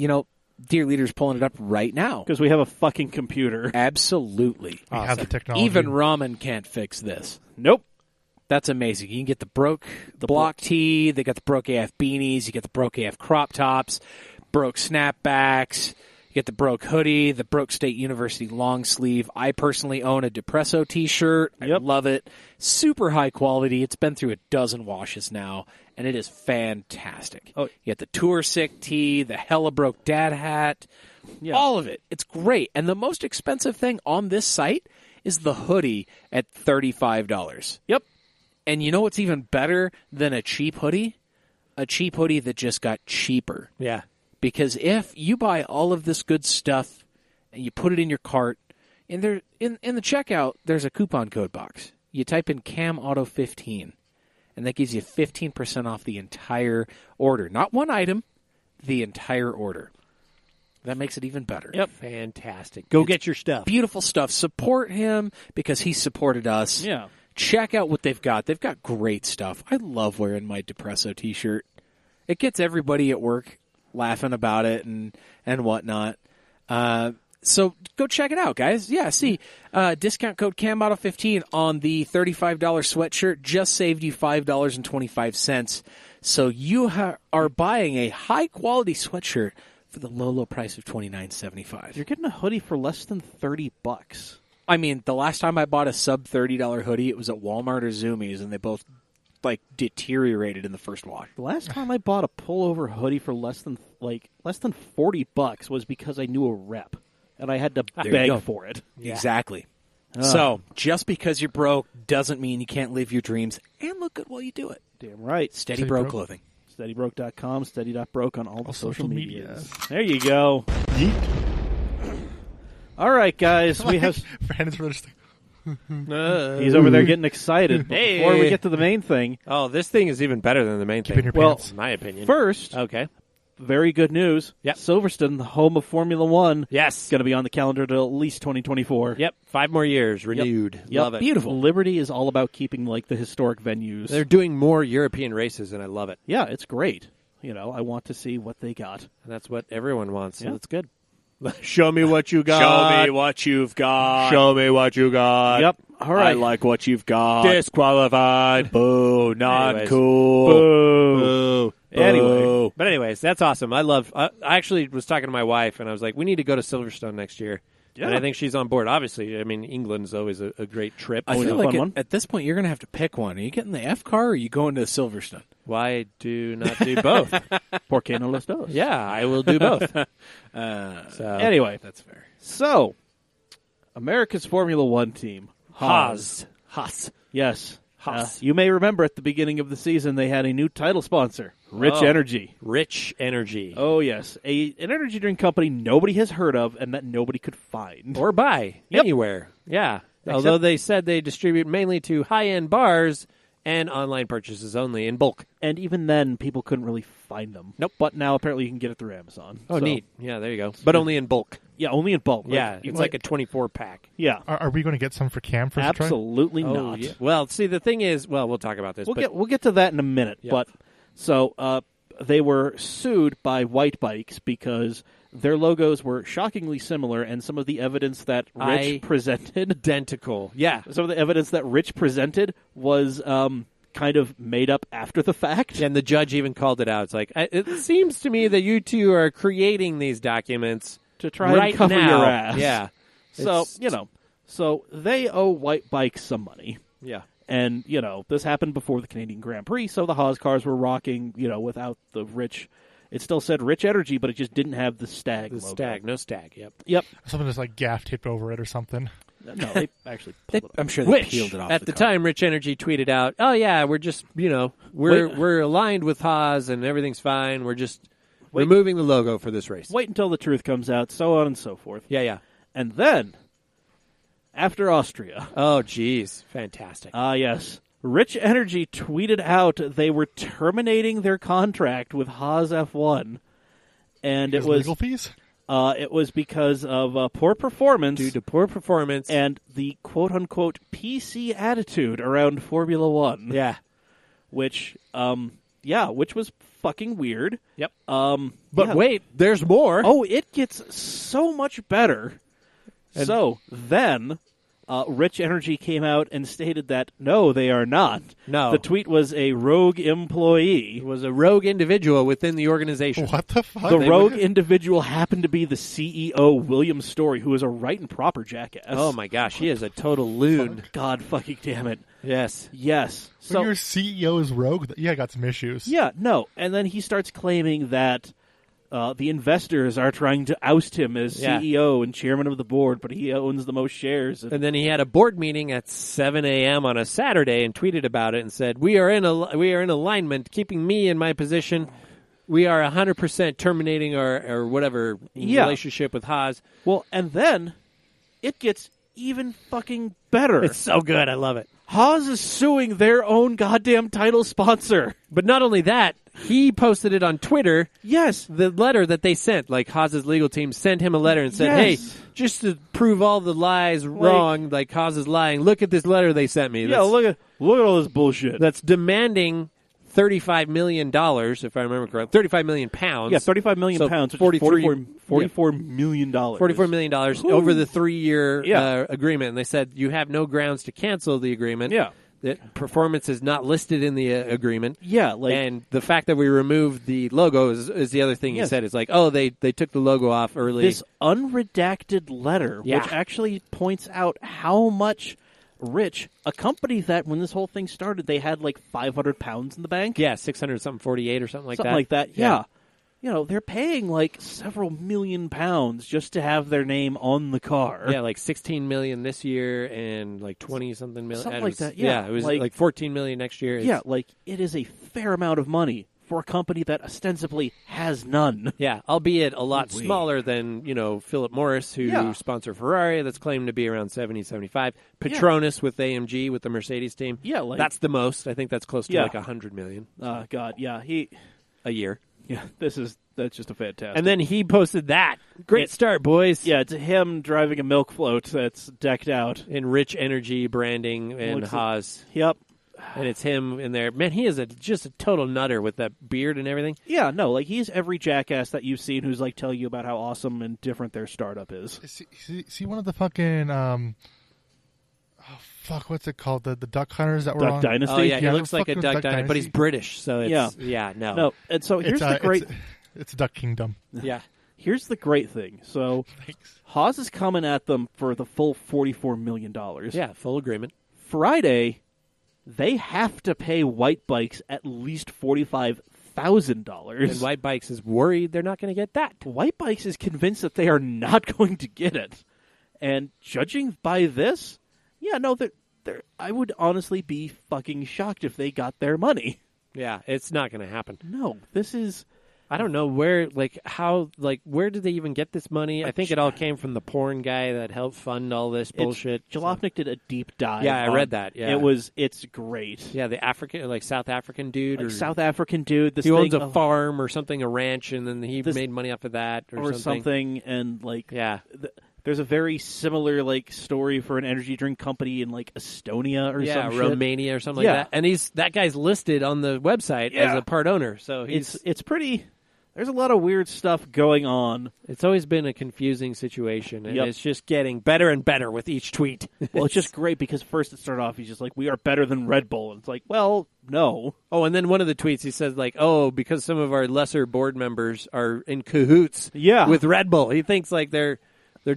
Dear Leader's pulling it up right now. Because we have a fucking computer. Absolutely. We have the technology. Even ramen can't fix this. Nope. That's amazing. You can get the block tee. They got the Broke AF beanies. You get the Broke AF crop tops, Broke snapbacks. You get the Broke hoodie, the Broke State University long sleeve. I personally own a Depresso t-shirt. I love it. Super high quality. It's been through a dozen washes now, and it is fantastic. Oh, you get the Tour Sick tee, the Hella Broke Dad hat, all of it. It's great. And the most expensive thing on this site is the hoodie at $35. Yep. And you know what's even better than a cheap hoodie? A cheap hoodie that just got cheaper. Yeah. Because if you buy all of this good stuff and you put it in your cart, and there in the checkout, there's a coupon code box. You type in CamAuto15, and that gives you 15% off the entire order. Not one item, the entire order. That makes it even better. Yep. Fantastic. Go get your stuff. Beautiful stuff. Support him because he supported us. Yeah. Check out what they've got. They've got great stuff. I love wearing my Depresso t-shirt. It gets everybody at work laughing about it and whatnot. So go check it out, guys. Yeah, see, discount code CamAuto15 on the $35 sweatshirt just saved you $5.25. So you are buying a high-quality sweatshirt for the low price of $29.75. You're getting a hoodie for less than $30. I mean, the last time I bought a sub-$30 hoodie, it was at Walmart or Zoomies, and they both, deteriorated in the first wash. The last time I bought a pullover hoodie for less than $40 was because I knew a rep, and I had to beg for it. Yeah. Exactly. So, just because you're broke doesn't mean you can't live your dreams and look good while you do it. Damn right. Steady Bro Clothing. SteadyBroke.com, steady.broke on all the social medias. There you go. Yeet. All right, guys. We have. Brandon's really just he's over there getting excited. Hey. Before we get to the main thing. Oh, this thing is even better than the main thing. in your pants. In my opinion. First, okay. very good news. Yep. Silverstone, the home of Formula One, Yes. is going to be on the calendar till at least 2024. Yep. 5 more years. Renewed. Yep. Love it. Beautiful. Liberty is all about keeping the historic venues. They're doing more European races, and I love it. Yeah, it's great. I want to see what they got. And that's what everyone wants. So Yeah. that's good. Show me what you got. Show me what you've got. Show me what you got. Yep. All right. I like what you've got. Disqualified. Boo. Not Anyways. cool. Boo. Anyway. But anyways, that's awesome. I actually was talking to my wife, and I was like, we need to go to Silverstone next year. Yeah. And I think she's on board. Obviously, I mean, England's always a great trip. I Always feel a like fun one. at this point you're going to have to pick one. Are you getting the F car or are you going to Silverstone? Why do not do both? ¿Por qué no los dos? Yeah, I will do both. Anyway, That's fair. so America's Formula One team, Haas. Yes. Haas. You may remember at the beginning of the season they had a new title sponsor, Rich Oh. Energy. Rich Energy. Oh, yes. An energy drink company nobody has heard of and that nobody could find. Or buy Yep. anywhere. Yeah. Although they said they distribute mainly to high-end bars and online purchases only in bulk. And even then, people couldn't really find them. Nope. But now apparently you can get it through Amazon. Oh, So, neat. Yeah, there you go. But only in bulk. Yeah, only in bulk. Yeah, it's like a 24-pack. Yeah. Are we going to get some for Cam for his try? Absolutely Oh, not. yeah. Well, see, the thing is, we'll talk about this. We'll get to that in a minute. Yep. But so they were sued by White Bikes because their logos were shockingly similar, and some of the evidence that Rich presented, identical. Yeah. some of the evidence that Rich presented was kind of made up after the fact. And the judge even called it out. It's like, it seems to me that you two are creating these documents To try right and cover now. your ass. Yeah. So It's- so they owe White Bikes some money. Yeah. And, this happened before the Canadian Grand Prix, so the Haas cars were rocking, without the Rich. It still said Rich Energy, but it just didn't have the Stag The logo. stag. No stag. Yep. Yep. Something that's like gaff taped over it or something. No, they actually pulled it off. I'm sure they Which, peeled it off at the car. time, Rich Energy tweeted out, "Oh yeah, we're just we're aligned with Haas and everything's fine. We're just removing the logo for this race." Wait until the truth comes out, so on and so forth. Yeah. And then, after Austria, Oh, geez, fantastic. yes, Rich Energy tweeted out they were terminating their contract with Haas F1, and it was legal fees. It was because of poor performance Due to poor performance. and the quote-unquote PC attitude around Formula One. Yeah. Which was fucking weird. Yep. But Wait, there's more. Oh, it gets so much better. And- So then, Rich Energy came out and stated that no, they are not. No. The tweet was a rogue employee. It was a rogue individual within the organization. What the fuck? The rogue individual happened to be the CEO, William Story, who is a right and proper jackass. Oh my gosh, he is a total loon. God fucking damn it. Yes. Yes. When So your CEO is rogue, I got some issues. yeah, no. And then he starts claiming that the investors are trying to oust him as Yeah. CEO and chairman of the board, but he owns the most shares. And then he had a board meeting at 7 a.m. on a Saturday and tweeted about it and said, "We are in alignment, keeping me in my position. We are 100% terminating our whatever relationship with Haas." Well, and then it gets even fucking better. It's so good. I love it. Haas is suing their own goddamn title sponsor. But not only that, he posted it on Twitter. Yes. The letter that they sent, like Haas's legal team sent him a letter and said, Yes. "Hey, just to prove all the lies wrong, like Haas is lying, look at this letter they sent me." Yeah, look at all this bullshit. That's demanding $35 million, if I remember correctly. 35 million pounds. Yeah, 35 million So pounds, which 43 is $44 million. $44 million over the 3-year Yeah. agreement. And they said you have no grounds to cancel the agreement. Yeah. That performance is not listed in the agreement. Yeah, like And the fact that we removed the logo is the other thing Yes. he said. It's like, oh, they took the logo off early. this unredacted letter, Yeah. which actually points out how much Rich, a company that when this whole thing started, they had like 500 pounds in the bank. Yeah, 600 something 48 or something like Something that. like that. Yeah. You know, they're paying like several million pounds just to have their name on the car. Yeah, like 16 million this year and like 20 something million. Something it like was- that, yeah. it was Like- like 14 million next year. Yeah, like it is a fair amount of money for a company that ostensibly has none. Yeah, albeit a lot Ooh-wee. smaller than, Philip Morris, who Yeah. sponsor Ferrari, that's claimed to be around 70, 75. Petronas with AMG, with the Mercedes team. Yeah, like That's the most. I think that's close to Yeah. like 100 million God, yeah, a year. that's just a fantastic. And then he posted that. Great It- start, boys. yeah, it's him driving a milk float that's decked out. In Rich Energy branding and Looks- Haas. Yep. And it's him in there. Man, he is just a total nutter with that beard and everything. Yeah, no, like he's every jackass that you've seen who's like telling you about how awesome and different their startup is. See one of the fucking what's it called? The duck hunters that were Duck on Dynasty? Oh, yeah, he Yeah, looks like a fucking duck Duck dynasty, but he's Dynasty. British, so it's, no. No, and so here's the great It's Duck Kingdom. Yeah. here's the great thing. So Thanks. Haas is coming at them for the full $44 million. Yeah, full agreement. Friday, they have to pay White Bikes at least $45,000. And White Bikes is worried they're not going to get that. White Bikes is convinced that they are not going to get it. And judging by this, yeah, no, I would honestly be fucking shocked if they got their money. Yeah, it's not going to happen. No, this is... I don't know where, where did they even get this money? I think it all came from the porn guy that helped fund all this bullshit. Jalopnik did a deep dive. Yeah, I read that, yeah. It's great. Yeah, the South African dude. Like or South African dude. This he owns thing, a farm or something, a ranch, and then he made money off of that or something. And like, Yeah. There's a very similar like story for an energy drink company in like Estonia or some shit. Romania or something Yeah. like that. And that guy's listed on the website as a part owner. So It's pretty. There's a lot of weird stuff going on. it's always been a confusing situation, and Yep. it's just getting better and better with each tweet. Well, it's just great because first it started off, he's just like, we are better than Red Bull. And it's like, well, no. Oh, and then one of the tweets he says like, "Oh, because some of our lesser board members are in cahoots Yeah. with Red Bull." He thinks like they're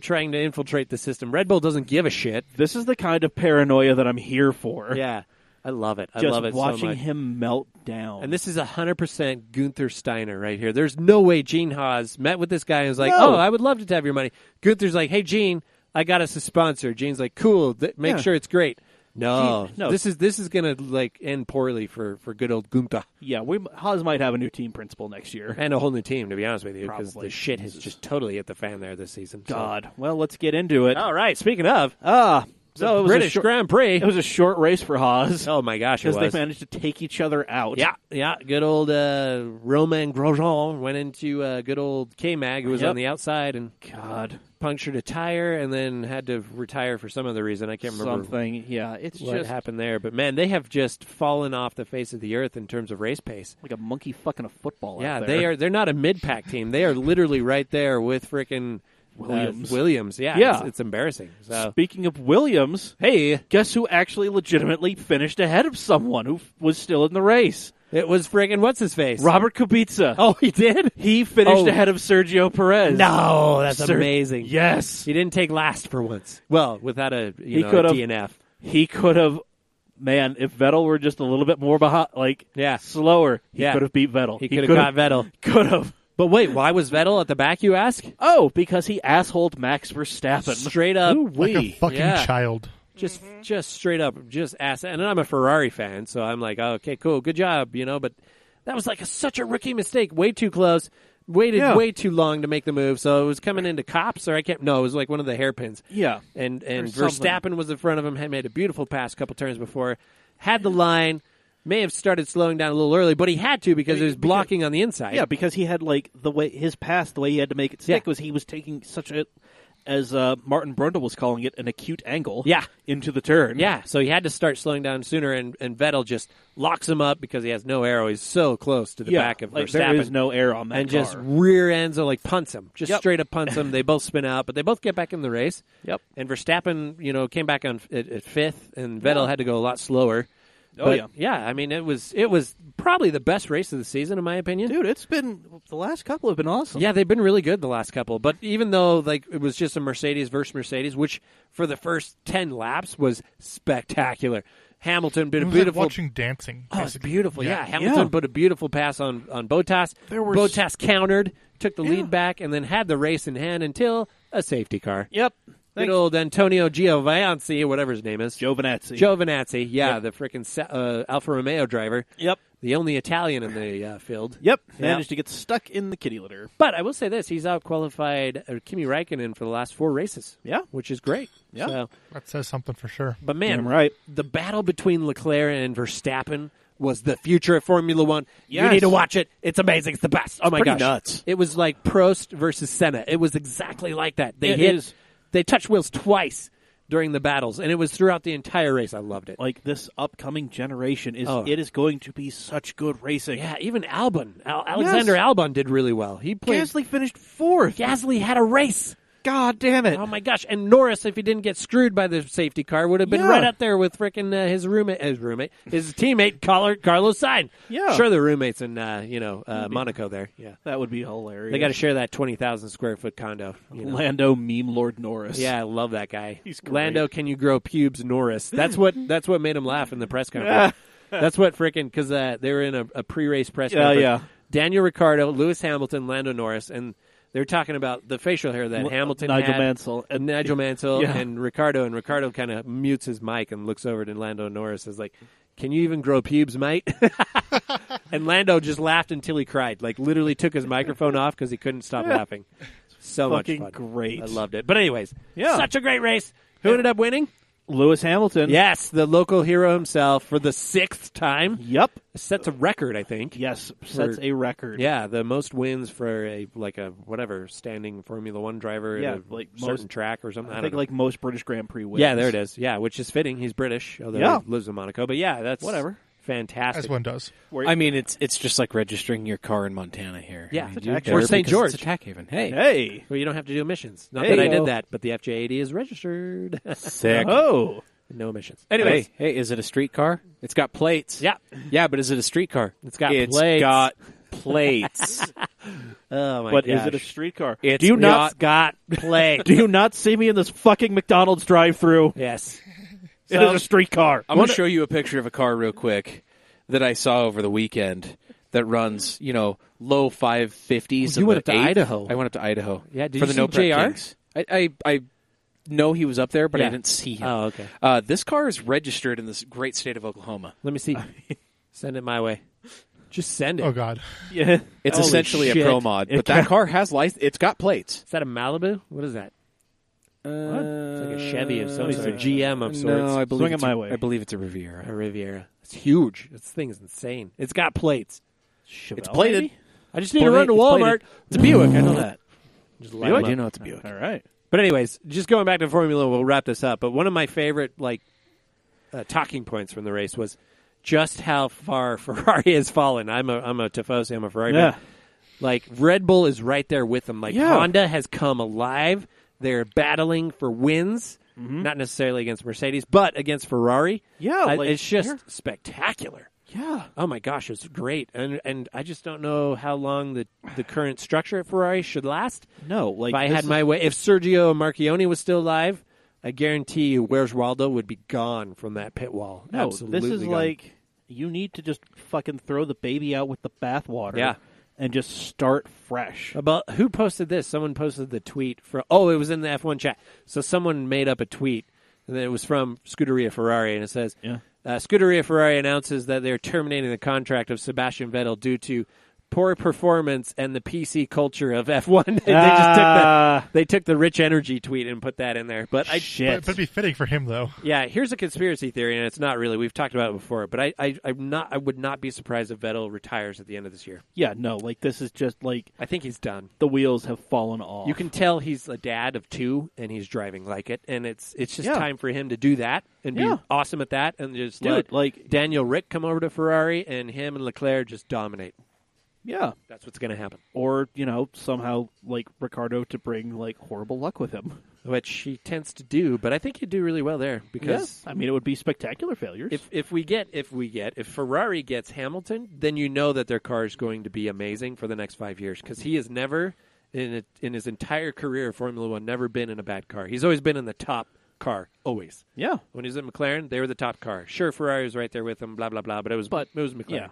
trying to infiltrate the system. Red Bull doesn't give a shit. This is the kind of paranoia that I'm here for. Yeah, I love it. I Just love it so watching much. him melt down. And this is 100% Gunther Steiner right here. There's no way Gene Haas met with this guy and was like, No. "Oh, I would love to have your money." Gunther's like, "Hey, Gene, I got us a sponsor. Gene's like, cool. Make sure it's great. No, No. this is gonna like end poorly for good old Gunther Yeah, Haas might have a new team principal next year. and a whole new team. To be honest with you, because Probably. the shit has just totally hit the fan there this season. So. God. Well, let's get into it. All right. Speaking of, So it was British Grand Prix. It was a short race for Haas. Oh my gosh, it because was. they managed to take each other out. Yeah. Good old Romain Grosjean went into good old K-Mag, who was on the outside and God, punctured a tire and then had to retire for some other reason. I can't remember something. Yeah, it's what just happened there. But man, they have just fallen off the face of the earth in terms of race pace. like a monkey fucking a football. Yeah, out there. they are. They're not a mid-pack team. They are literally right there with frickin' Williams. Yeah. It's embarrassing. So Speaking of Williams, hey, guess who actually legitimately finished ahead of someone who was still in the race? it was frickin' what's his face? Robert Kubica. Oh, he did. He finished Oh. ahead of Sergio Perez. No, that's Sir- amazing. Yes. He didn't take last for once. Well, without a He could have- DNF. He could have, man, if Vettel were just a little bit more behind, slower, he Yeah. could have beat Vettel. He could have got Vettel. Could have. But wait, why was Vettel at the back, you ask? Oh, because he assholed Max Verstappen. Straight up. Like a fucking Yeah. child. Just straight up, just ass. And I'm a Ferrari fan, so I'm like, oh, okay, cool, good job, But that was like such a rookie mistake. Way too close. Waited way too long to make the move. So it was coming into cops, or it was like one of the hairpins. Yeah. And something. Verstappen was in front of him. Had made a beautiful pass a couple turns before. Had the line. May have started slowing down a little early, but he had to because it was blocking on the inside. Yeah, because he had the way he had to make it stick was he was taking such a, as Martin Brundle was calling it, an acute angle. Yeah. Into the turn. Yeah, so he had to start slowing down sooner, and Vettel just locks him up because he has no arrow. He's so close to the back of Verstappen. There is no air on that and car. just rear ends or punts him. Just Yep. straight up punts him. They both spin out, but they both get back in the race. Yep. And Verstappen, came back at fifth, and Vettel had to go a lot slower. Oh, But, yeah. I mean, it was probably the best race of the season, in my opinion. Dude, the last couple have been awesome. Yeah, they've been really good the last couple. But even though it was just a Mercedes versus Mercedes, which for the first 10 laps was spectacular. Hamilton did a It was beautiful. like watching dancing. Oh, it's basically. beautiful. Yeah, Hamilton put a beautiful pass on Bottas. Bottas countered, took the lead back, and then had the race in hand until a safety car. Yep. Good old Antonio Giovinazzi, or whatever his name is. Giovinazzi. Yeah, the freaking Alfa Romeo driver. Yep. The only Italian in the field. Yep. Managed to get stuck in the kitty litter. But I will say this, he's outqualified Kimi Räikkönen for the last 4 races. Yeah. Which is great. Yeah. So, That says something for sure. but man, Damn right. the battle between Leclerc and Verstappen was the future of Formula One. You Yes. need to watch it. It's amazing. It's the best. Oh my pretty gosh. nuts. It was like Prost versus Senna. It was exactly like that. It is. They touched wheels twice during the battles, and it was throughout the entire race. I loved it. Like this upcoming generation it Oh. is going to be such good racing. Yeah, even Albon. Alexander Albon did really well. He played. Gasly finished fourth. Gasly had a race. God damn it. Oh my gosh! And Norris, if he didn't get screwed by the safety car, would have been Yeah. right up there with frickin' his teammate Carlos Sainz. Yeah. Sure, they're roommates in Monaco. There, yeah, That would be hilarious. they got to share that 20,000 square foot condo. Lando meme Lord Norris. Yeah, I love that guy. He's great. Lando, can you grow pubes, Norris? That's what made him laugh in the press conference. That's what frickin' because they were in a pre-race press conference. yeah. Daniel Ricciardo, Lewis Hamilton, Lando Norris, and they were talking about the facial hair that Hamilton Nigel had. Mansell. Nigel Mansell Yeah. and Ricardo kind of mutes his mic and looks over to Lando Norris and is like, can you even grow pubes, mate? And Lando just laughed until he cried, like literally took his microphone off because he couldn't stop laughing. So Fucking much fun. great. I loved it. But anyways, Yeah. such a great race. Who ended up winning? Lewis Hamilton. Yes, the local hero himself for the 6th time. Yep. Sets a record, I think. Yes. Sets a record. Yeah, the most wins for a standing Formula One driver Yeah, at a like certain most- track or something. I don't think know. like most British Grand Prix wins. Yeah, there it is. Yeah, which is fitting. He's British, although he lives in Monaco. But yeah, that's Whatever. fantastic. As one does. I mean, it's just like registering your car in Montana here. Yeah. I mean, It's you a tax better haven. Or St. because George. It's a tax haven. Hey. Hey. Well, you don't have to do emissions. Not There that I you did go. that, but the FJ80 is registered. Sick. Oh. No emissions. Anyways, Hey, is it a street car? It's got plates. yeah. Yeah, but is it a street car? It's got It's plates. got plates. Oh my But gosh. is it a streetcar? It's Do you not got plates? do you not see me in this fucking McDonald's drive-through? Yes. It is a streetcar. I'm going to show you a picture of a car real quick that I saw over the weekend that runs, low 550s. You went and up to the 8th. Idaho. I went up to Idaho. Yeah, did for you the No see Prep JR? Kings. I know he was up there, but I Yeah. didn't see him. Oh, okay. This car is registered in this great state of Oklahoma. Let me see. Send it my way. Just send it. Oh God. Yeah. It's Holy essentially shit. a pro mod, but that car has license. It's got plates. Is that a Malibu? What is that? What? It's like a Chevy of some sort. A GM of sorts. No, I believe Swing it it's my way. I believe it's a Riviera. A Riviera. It's huge. This thing is insane. It's got plates. Chevelle, It's plated. maybe? I just need to run to It's Walmart. plated. It's a Buick. I know that. Just I light 'em do up. know it's a Buick. All right. But anyways, just going back to Formula, we'll wrap this up. But one of my favorite talking points from the race was just how far Ferrari has fallen. I'm a Tifosi. I'm a Ferrari fan. Like Red Bull is right there with them. Like Honda has come alive. They're battling for wins, not necessarily against Mercedes, but against Ferrari. Yeah, It's just spectacular. Yeah. Oh my gosh, it's great. And I just don't know how long the current structure at Ferrari should last. No, like If I had my way, if Sergio Marchionne was still alive, I guarantee you, Where's Waldo would be gone from that pit wall. No, Absolutely this is gone. like you need to just fucking throw the baby out with the bathwater. Yeah. And just start fresh. About who posted this? Someone posted the tweet from. Oh, it was in the F1 chat. So someone made up a tweet, and it was from Scuderia Ferrari, and it says, Scuderia Ferrari announces that they're terminating the contract of Sebastian Vettel due to poor performance and the PC culture of F1. They took the Rich Energy tweet and put that in there. But But it'd be fitting for him though. Yeah, here's a conspiracy theory, and it's not really. We've talked about it before, but I would not be surprised if Vettel retires at the end of this year. Yeah, no, like this is just like I think he's done. The wheels have fallen off. You can tell he's a dad of two, and he's driving like it, and it's just time for him to do that and be awesome at that, and just let Daniel Rick come over to Ferrari, and him and Leclerc just dominate. Yeah. That's what's going to happen. Or, somehow, like, Ricardo to bring, like, horrible luck with him. Which he tends to do, but I think he'd do really well there. Because I mean, it would be spectacular failures. If Ferrari gets Hamilton, then you know that their car is going to be amazing for the next 5 years. Because he has never, in his entire career of Formula One, never been in a bad car. He's always been in the top car, always. Yeah. When he was at McLaren, they were the top car. Sure, Ferrari was right there with him, blah, blah, blah, but it was McLaren. Yeah.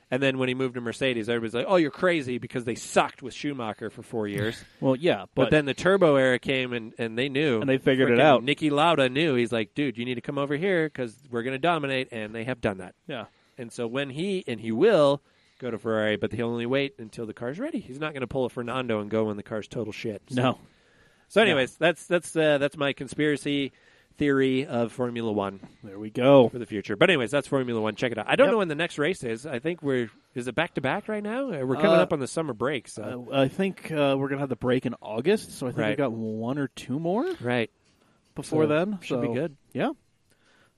And then when he moved to Mercedes, everybody's like, oh, you're crazy because they sucked with Schumacher for 4 years. Well, yeah. But then the turbo era came, and they knew. And they figured it out. Niki Lauda knew. He's like, dude, you need to come over here because we're going to dominate, and they have done that. Yeah. And so when he will go to Ferrari, but he'll only wait until the car's ready. He's not going to pull a Fernando and go when the car's total shit. So. No. So anyways, that's my conspiracy theory of Formula One. There we go. For the future. But anyways, that's Formula One. Check it out. I don't know when the next race is. I think is it back-to-back right now? We're coming up on the summer break. So I think we're going to have the break in August, so I think we've got one or two more before then. Should be good. Yeah.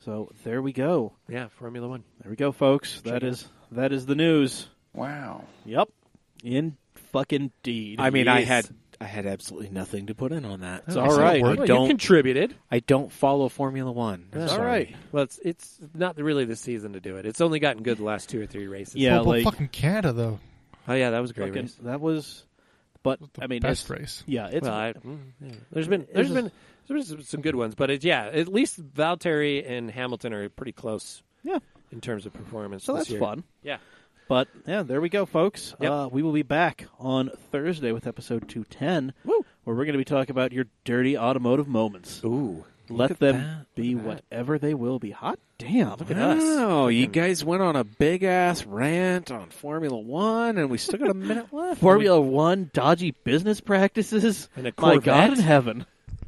So there we go. Yeah, Formula One. There we go, folks. That is the news. Wow. Yep. In fucking deed. I mean, I had absolutely nothing to put in on that. It's all right. Well, you contributed. I don't follow Formula One. That's all right. Well, it's not really the season to do it. It's only gotten good the last 2 or 3 races. Yeah, but fucking Canada though. Oh yeah, that was a great race. That was, but The I mean, best race. Yeah, it's. Well, there's been some good ones, but at least Valtteri and Hamilton are pretty close. Yeah. In terms of performance, So this that's year. fun. Yeah. But yeah, there we go, folks. Yep. We will be back on Thursday with episode 210, where we're going to be talking about your dirty automotive moments. Ooh, let them be whatever they will be. Hot damn! Look at us. Oh, you guys went on a big ass rant on Formula One, and we still got a minute left. Formula One dodgy business practices. And a My God Corvette. in heaven.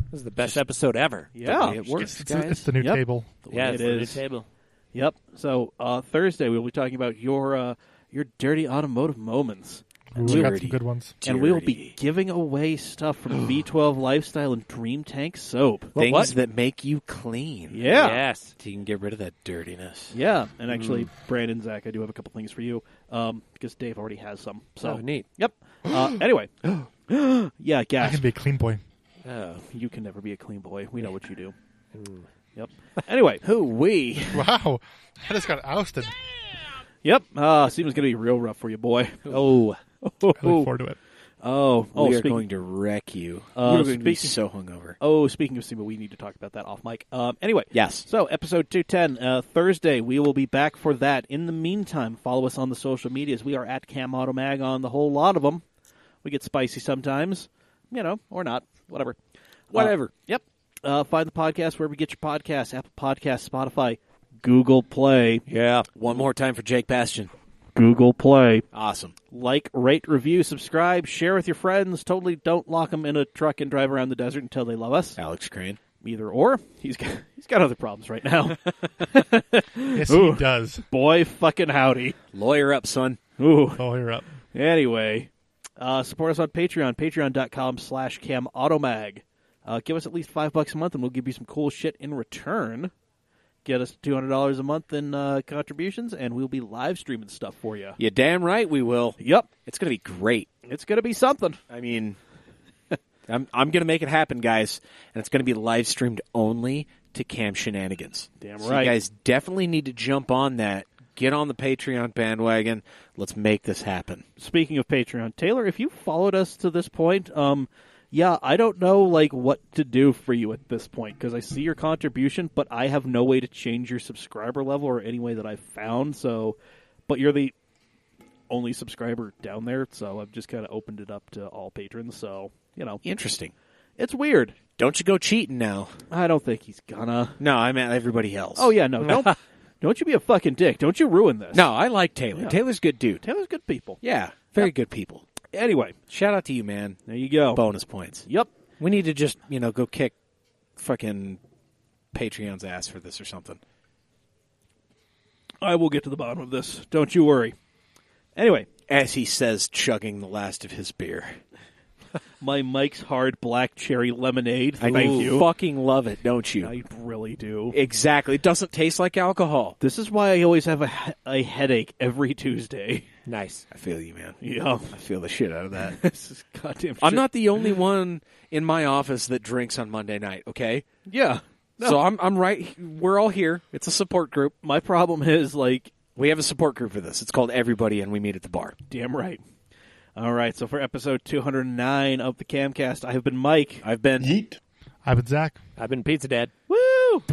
This is the best episode ever. Yeah, it works, It's guys. the new table. Yeah, it it's the new is. table. Yep. So Thursday we'll be talking about your dirty automotive moments. Ooh, we got some good ones. And we will be giving away stuff from V12 Lifestyle and Dream Tank Soap. Things that make you clean. Yeah. Yes. So you can get rid of that dirtiness. Yeah. And actually, Brandon, Zach, I do have a couple things for you because Dave already has some. So neat. Yep. Anyway. Yeah, I gas. can be a clean boy. Oh. You can never be a clean boy. We know what you do. Yep. Anyway. Hoo-wee. Wow, I just got ousted. Yep. Seems going to be real rough for you, boy. Oh. I look forward to it. We are going to wreck you. You're going to be so hungover. Oh, speaking of SEMA, we need to talk about that off mic. Anyway. Yes. So, episode 210, Thursday, we will be back for that. In the meantime, follow us on the social medias. We are at Cam Auto Mag on the whole lot of them. We get spicy sometimes, or not. Whatever. Whatever. Yep. Find the podcast wherever you get your podcasts. Apple Podcasts, Spotify, Google Play. Yeah. One more time for Jake Bastion. Google Play. Awesome. Like, rate, review, subscribe, share with your friends. Totally don't lock them in a truck and drive around the desert until they love us. Alex Crane. Either or. He's got other problems right now. Yes, Ooh. he does. Boy fucking howdy. Lawyer up, son. Ooh. Oh, you're up. Anyway, support us on Patreon, patreon.com/camautomag. Give us at least $5 a month, and we'll give you some cool shit in return. Get us $200 a month in contributions, and we'll be live streaming stuff for you. You damn right we will. Yep. It's going to be great. It's going to be something. I mean, I'm going to make it happen, guys, and it's going to be live streamed only to Cam Shenanigans. Damn So right. you guys definitely need to jump on that. Get on the Patreon bandwagon. Let's make this happen. Speaking of Patreon, Taylor, if you followed us to this point, yeah, I don't know what to do for you at this point because I see your contribution, but I have no way to change your subscriber level or any way that I've found. So, but you're the only subscriber down there, so I've just kind of opened it up to all patrons. So, Interesting. it's weird. Don't you go cheating now. I don't think he's gonna. No, I meant everybody else. Oh yeah, no, don't you be a fucking dick. Don't you ruin this. No, I like Taylor. Yeah. Taylor's a good dude. Taylor's good people. Yeah, very good people. Anyway, Shout out to you, man. there you go. Bonus points. Yep. We need to just, go kick fucking Patreon's ass for this or something. I will get to the bottom of this. Don't you worry. Anyway, As he says, chugging the last of his beer. my Mike's Hard Black Cherry Lemonade. I Thank you. fucking love it, don't you? I really do. Exactly. It doesn't taste like alcohol. This is why I always have a headache every Tuesday. Nice. I feel you, man. Yeah. I feel the shit out of that. This is goddamn shit. I'm not the only one in my office that drinks on Monday night, okay? Yeah. No. So I'm right. We're all here. It's a support group. My problem is, We have a support group for this. It's called Everybody, and we meet at the bar. damn right. All right, so for episode 209 of the Camcast, I have been Mike. I've been... I've been Zach. I've been Pizza Dad. Woo!